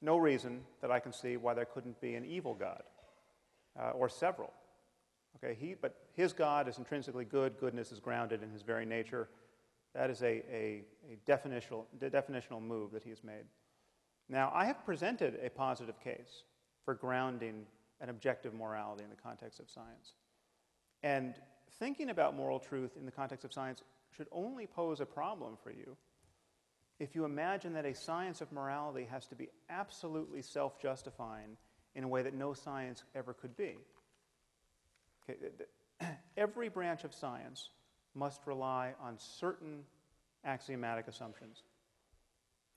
no reason that I can see why there couldn't be an evil God, or several. Okay, but his God is intrinsically good. Goodness is grounded in his very nature. That is a definitional move that he has made. Now, I have presented a positive case for grounding an objective morality in the context of science. And thinking about moral truth in the context of science should only pose a problem for you if you imagine that a science of morality has to be absolutely self-justifying in a way that no science ever could be. Okay, every branch of science must rely on certain axiomatic assumptions,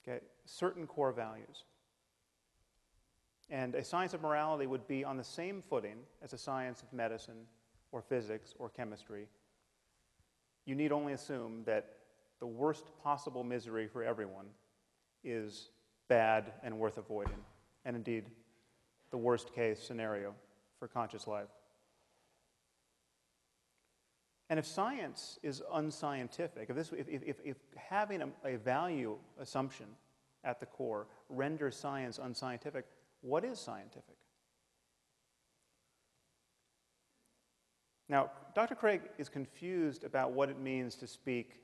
okay, certain core values. And a science of morality would be on the same footing as a science of medicine or physics or chemistry. You need only assume that the worst possible misery for everyone is bad and worth avoiding, and indeed the worst case scenario for conscious life. And if science is unscientific, if having a value assumption at the core renders science unscientific, what is scientific? Now, Dr. Craig is confused about what it means to speak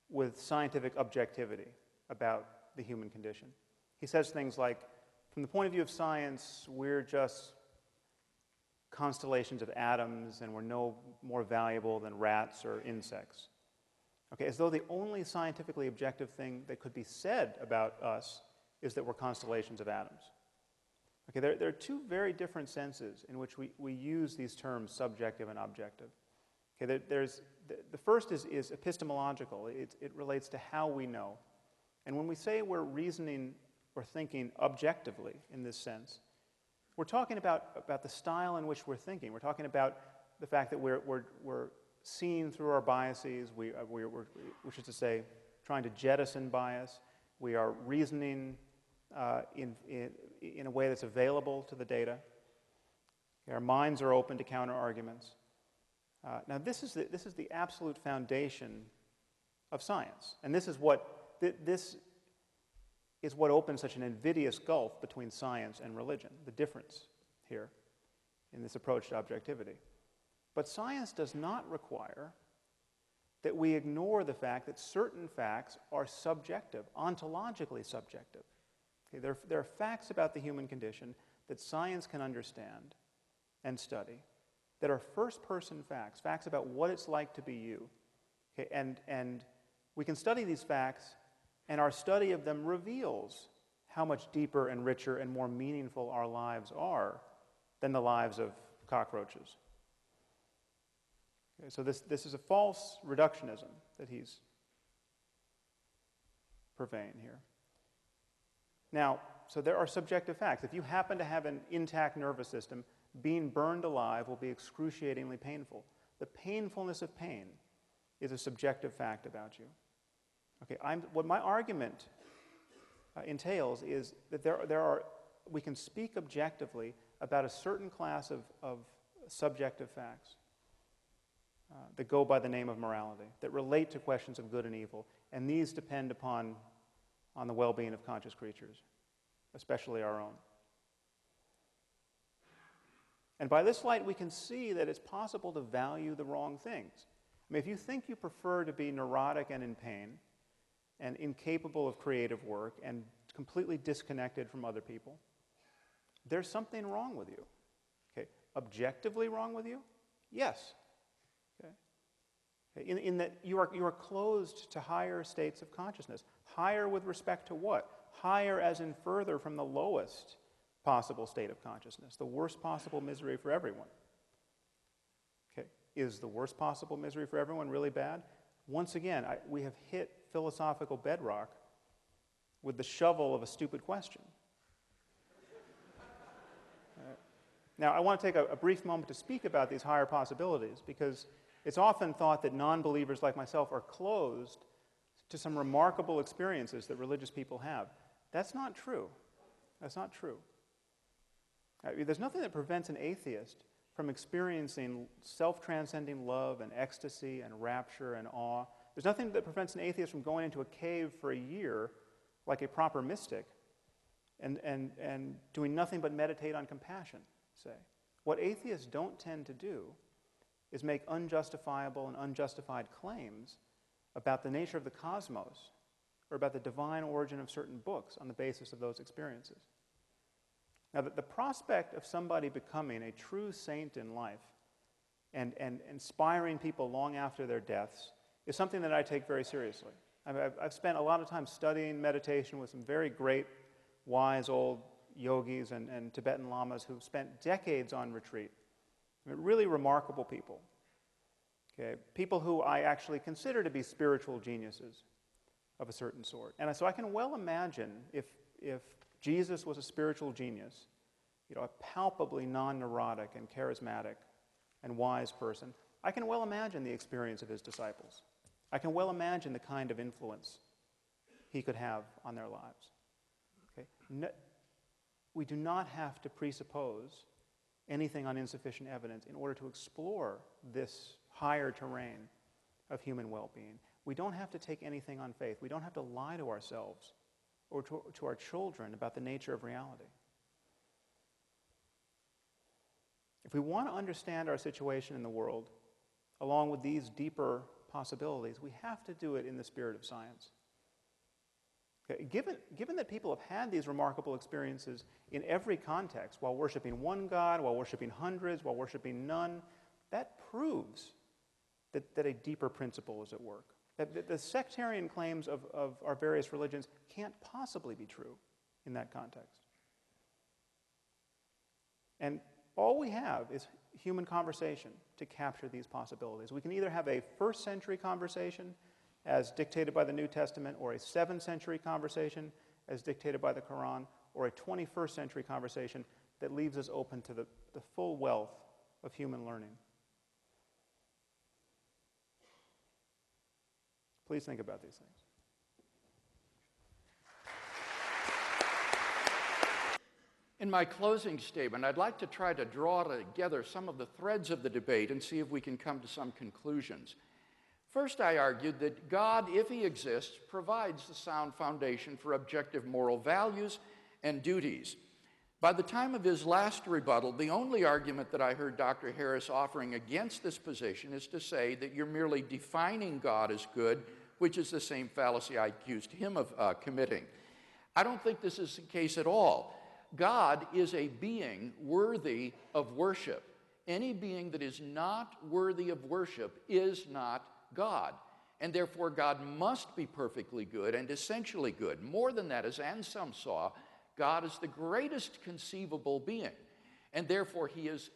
with scientific objectivity about the human condition. He says things like, from the point of view of science, we're just constellations of atoms and we're no more valuable than rats or insects. Okay, as though the only scientifically objective thing that could be said about us is that we're constellations of atoms. Okay, there are two very different senses in which we use these terms, subjective and objective. Okay, the first is epistemological. It relates to how we know. And when we say we're reasoning or thinking objectively in this sense, we're talking about the style in which we're thinking. We're talking about the fact that we're seeing through our biases, which is to say, trying to jettison bias. We are reasoning in a way that's available to the data. Our minds are open to counter-arguments. Now, this is the absolute foundation of science, and this is what opens such an invidious gulf between science and religion, the difference here in this approach to objectivity. But science does not require that we ignore the fact that certain facts are subjective, ontologically subjective. Okay, there are facts about the human condition that science can understand and study that are first-person facts, facts about what it's like to be you. Okay, and we can study these facts, and our study of them reveals how much deeper and richer and more meaningful our lives are than the lives of cockroaches. Okay, so this is a false reductionism that he's purveying here. Now, so there are subjective facts. If you happen to have an intact nervous system, being burned alive will be excruciatingly painful. The painfulness of pain is a subjective fact about you. Okay, what my argument entails is that we can speak objectively about a certain class of subjective facts that go by the name of morality, that relate to questions of good and evil, and these depend on the well-being of conscious creatures, especially our own. And by this light, we can see that it's possible to value the wrong things. I mean, if you think you prefer to be neurotic and in pain, and incapable of creative work, and completely disconnected from other people, there's something wrong with you. Okay, objectively wrong with you? Yes. Okay. In that you are closed to higher states of consciousness. Higher with respect to what? Higher as in further from the lowest possible state of consciousness, the worst possible misery for everyone. Okay, is the worst possible misery for everyone really bad? Once again, we have hit philosophical bedrock with the shovel of a stupid question. Now, I want to take a brief moment to speak about these higher possibilities, because it's often thought that non-believers like myself are closed to some remarkable experiences that religious people have. That's not true. That's not true. There's nothing that prevents an atheist from experiencing self-transcending love and ecstasy and rapture and awe. There's nothing that prevents an atheist from going into a cave for a year like a proper mystic and doing nothing but meditate on compassion, say. What atheists don't tend to do is make unjustifiable and unjustified claims about the nature of the cosmos or about the divine origin of certain books on the basis of those experiences. Now, the prospect of somebody becoming a true saint in life and inspiring people long after their deaths is something that I take very seriously. I've spent a lot of time studying meditation with some very great, wise old yogis and Tibetan lamas who've spent decades on retreat. I mean, really remarkable people. Okay? People who I actually consider to be spiritual geniuses of a certain sort. And so I can well imagine if Jesus was a spiritual genius, a palpably non-neurotic and charismatic and wise person, I can well imagine the experience of his disciples. I can well imagine the kind of influence he could have on their lives. Okay? We do not have to presuppose anything on insufficient evidence in order to explore this higher terrain of human well-being. We don't have to take anything on faith. We don't have to lie to ourselves or to our children about the nature of reality. If we want to understand our situation in the world, along with these deeper possibilities, we have to do it in the spirit of science. Okay, given that people have had these remarkable experiences in every context, while worshiping one God, while worshiping hundreds, while worshiping none, that proves that a deeper principle is at work. That the sectarian claims of our various religions can't possibly be true in that context. And all we have is human conversation to capture these possibilities. We can either have a first century conversation as dictated by the New Testament, or a 7th century conversation as dictated by the Quran, or a 21st century conversation that leaves us open to the full wealth of human learning. Please think about these things.
In my closing statement, I'd like to try to draw together some of the threads of the debate and see if we can come to some conclusions. First, I argued that God, if he exists, provides the sound foundation for objective moral values and duties. By the time of his last rebuttal, the only argument that I heard Dr. Harris offering against this position is to say that you're merely defining God as good, which is the same fallacy I accused him of committing. I don't think this is the case at all. God is a being worthy of worship. Any being that is not worthy of worship is not God, and therefore God must be perfectly good and essentially good. More than that, as Anselm saw, God is the greatest conceivable being, and therefore he is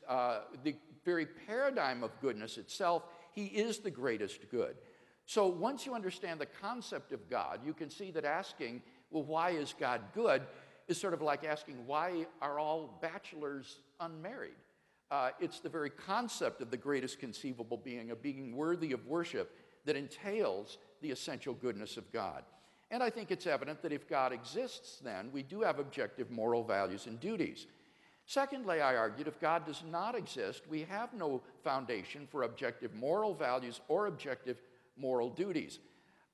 the very paradigm of goodness itself. He is the greatest good. So once you understand the concept of God, you can see that asking, well, why is God good, is sort of like asking, why are all bachelors unmarried? It's the very concept of the greatest conceivable being, a being worthy of worship, that entails the essential goodness of God. And I think it's evident that if God exists, then we do have objective moral values and duties. Secondly, I argued, if God does not exist, we have no foundation for objective moral values or objective moral duties.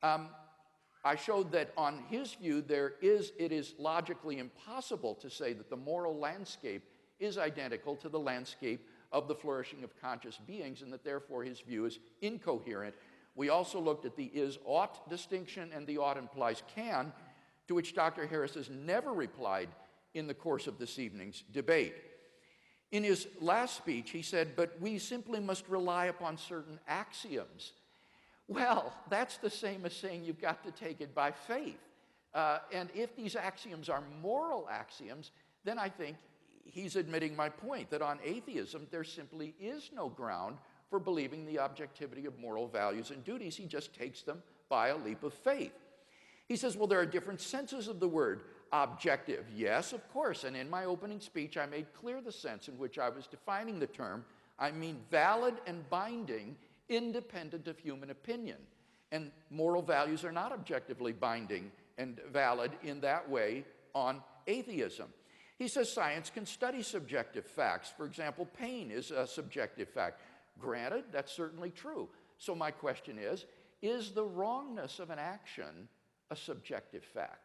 I showed that on his view, it is logically impossible to say that the moral landscape is identical to the landscape of the flourishing of conscious beings, and that therefore his view is incoherent. We also looked at the is-ought distinction, and the ought implies can, to which Dr. Harris has never replied in the course of this evening's debate. In his last speech, he said, but we simply must rely upon certain axioms. Well, that's the same as saying you've got to take it by faith. And if these axioms are moral axioms, then I think he's admitting my point, that on atheism, there simply is no ground for believing the objectivity of moral values and duties. He just takes them by a leap of faith. He says, well, there are different senses of the word objective. Yes, of course, and in my opening speech, I made clear the sense in which I was defining the term. I mean valid and binding, independent of human opinion. And moral values are not objectively binding and valid in that way on atheism. He says science can study subjective facts. For example, pain is a subjective fact. Granted, that's certainly true. So my question is the wrongness of an action a subjective fact?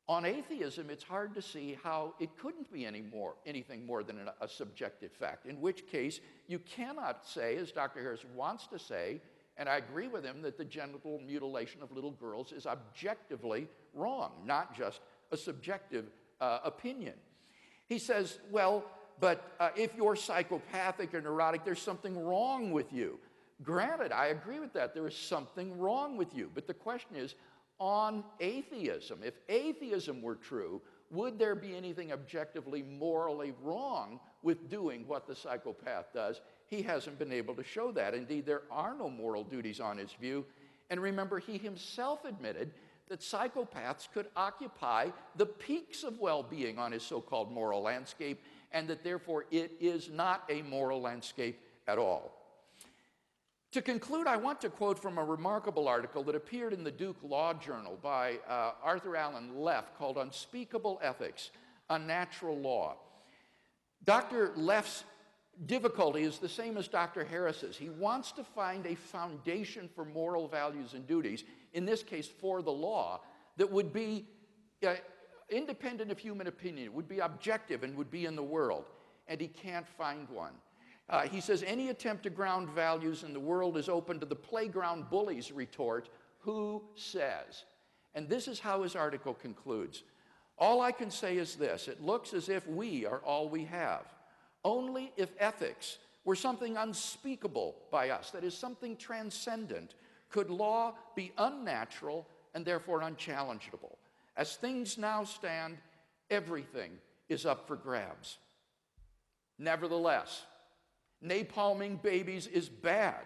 On atheism, it's hard to see how it couldn't be anything more than a subjective fact, in which case you cannot say, as Dr. Harris wants to say, and I agree with him, that the genital mutilation of little girls is objectively wrong, not just a subjective opinion. He says, well, but if you're psychopathic or neurotic, there's something wrong with you. Granted, I agree with that. There is something wrong with you. But the question is, on atheism, if atheism were true, would there be anything objectively morally wrong with doing what the psychopath does? He hasn't been able to show that. Indeed, there are no moral duties on his view. And remember, he himself admitted that psychopaths could occupy the peaks of well-being on his so-called moral landscape, and that therefore it is not a moral landscape at all. To conclude, I want to quote from a remarkable article that appeared in the Duke Law Journal by Arthur Allen Leff called Unspeakable Ethics, A Natural Law. Dr. Leff's difficulty is the same as Dr. Harris's. He wants to find a foundation for moral values and duties, in this case for the law, that would be independent of human opinion, would be objective, and would be in the world. And he can't find one. He says any attempt to ground values in the world is open to the playground bully's retort, who says? And this is how his article concludes. All I can say is this: it looks as if we are all we have. Only if ethics were something unspeakable by us, that is, something transcendent, could law be unnatural and therefore unchallengeable. As things now stand, everything is up for grabs. Nevertheless, napalming babies is bad.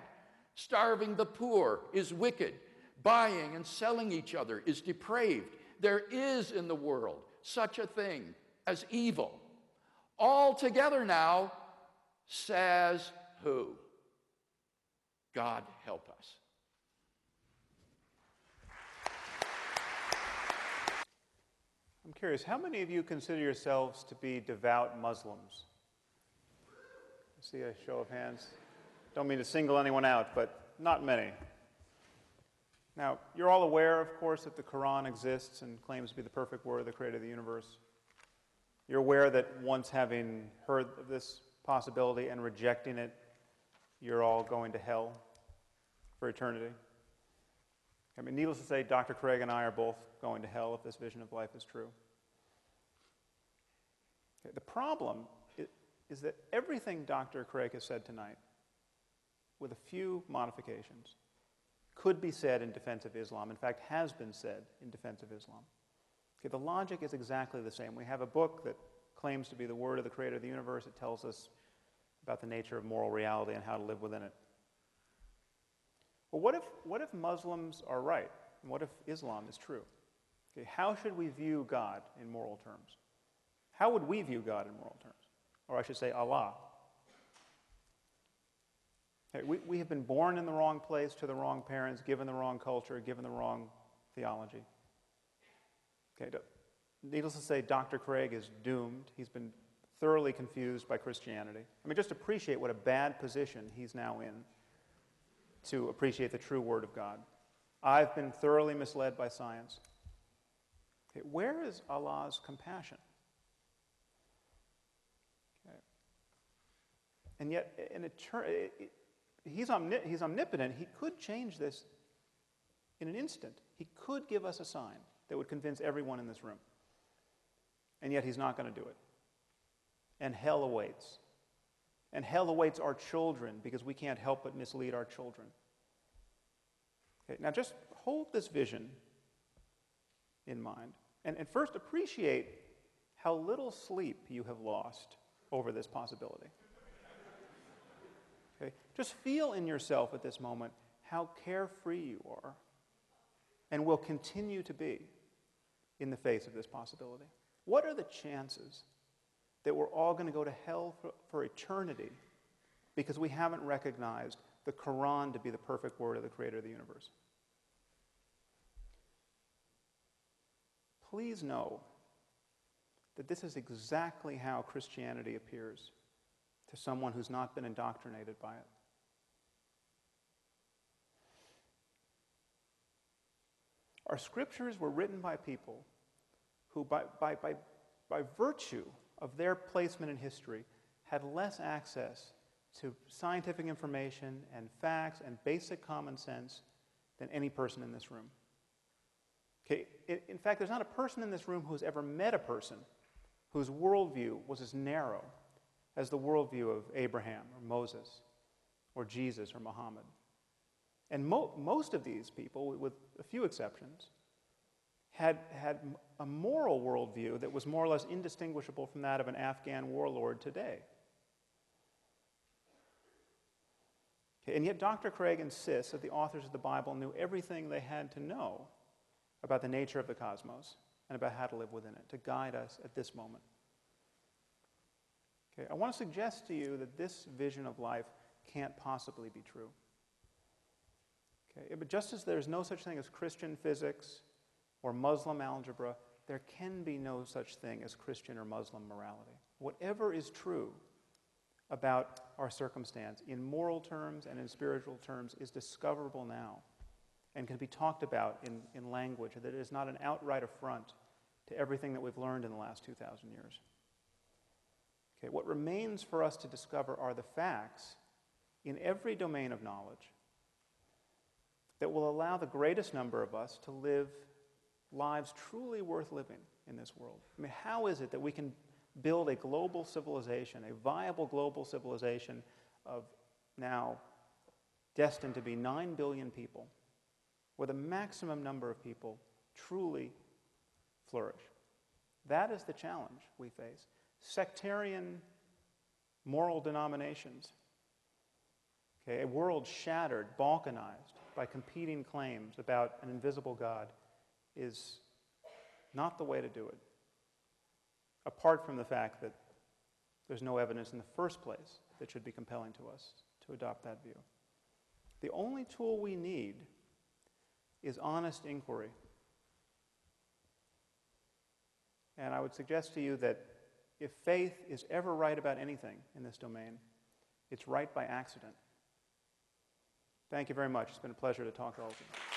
Starving the poor is wicked. Buying and selling each other is depraved. There is in the world such a thing as evil. All together now, says who? God help us.
I'm curious, how many of you consider yourselves to be devout Muslims? I see a show of hands. Don't mean to single anyone out, but not many. Now, you're all aware, of course, that the Quran exists and claims to be the perfect word of the creator of the universe. You're aware that once having heard of this possibility and rejecting it, you're all going to hell for eternity. I mean, needless to say, Dr. Craig and I are both going to hell if this vision of life is true. Okay, the problem is that everything Dr. Craig has said tonight, with a few modifications, could be said in defense of Islam, in fact, has been said in defense of Islam. Okay, the logic is exactly the same. We have a book that claims to be the word of the creator of the universe. It tells us about the nature of moral reality and how to live within it. Well, what if Muslims are right? And what if Islam is true? Okay, how should we view God in moral terms? How would we view God in moral terms? Or I should say Allah. Okay, we have been born in the wrong place, to the wrong parents, given the wrong culture, given the wrong theology. Okay, needless to say, Dr. Craig is doomed. He's been thoroughly confused by Christianity. I mean, just appreciate what a bad position he's now in to appreciate the true Word of God. I've been thoroughly misled by science. Okay, where is Allah's compassion? Okay. And yet, he's omnipotent. He could change this in an instant. He could give us a sign that would convince everyone in this room. And yet he's not going to do it. And hell awaits. And hell awaits our children because we can't help but mislead our children. Okay, now just hold this vision in mind. And first appreciate how little sleep you have lost over this possibility. Okay, just feel in yourself at this moment how carefree you are and will continue to be in the face of this possibility. What are the chances that we're all going to go to hell for eternity because we haven't recognized the Quran to be the perfect word of the creator of the universe? Please know that this is exactly how Christianity appears to someone who's not been indoctrinated by it. Our scriptures were written by people who, by virtue of their placement in history, had less access to scientific information and facts and basic common sense than any person in this room. Okay, in fact, there's not a person in this room who's ever met a person whose worldview was as narrow as the worldview of Abraham or Moses or Jesus or Muhammad. And most of these people, with a few exceptions, had a moral worldview that was more or less indistinguishable from that of an Afghan warlord today. Okay, and yet Dr. Craig insists that the authors of the Bible knew everything they had to know about the nature of the cosmos and about how to live within it, to guide us at this moment. Okay, I want to suggest to you that this vision of life can't possibly be true. Okay, but just as there's no such thing as Christian physics or Muslim algebra, there can be no such thing as Christian or Muslim morality. Whatever is true about our circumstance in moral terms and in spiritual terms is discoverable now and can be talked about in language that is not an outright affront to everything that we've learned in the last 2,000 years. Okay, what remains for us to discover are the facts in every domain of knowledge that will allow the greatest number of us to live lives truly worth living in this world. I mean, how is it that we can build a global civilization, a viable global civilization of now destined to be 9 billion people, where the maximum number of people truly flourish? That is the challenge we face. Sectarian moral denominations, okay, a world shattered, balkanized by competing claims about an invisible God is not the way to do it, apart from the fact that there's no evidence in the first place that should be compelling to us to adopt that view. The only tool we need is honest inquiry. And I would suggest to you that if faith is ever right about anything in this domain, it's right by accident. Thank you very much. It's been a pleasure to talk to all of you.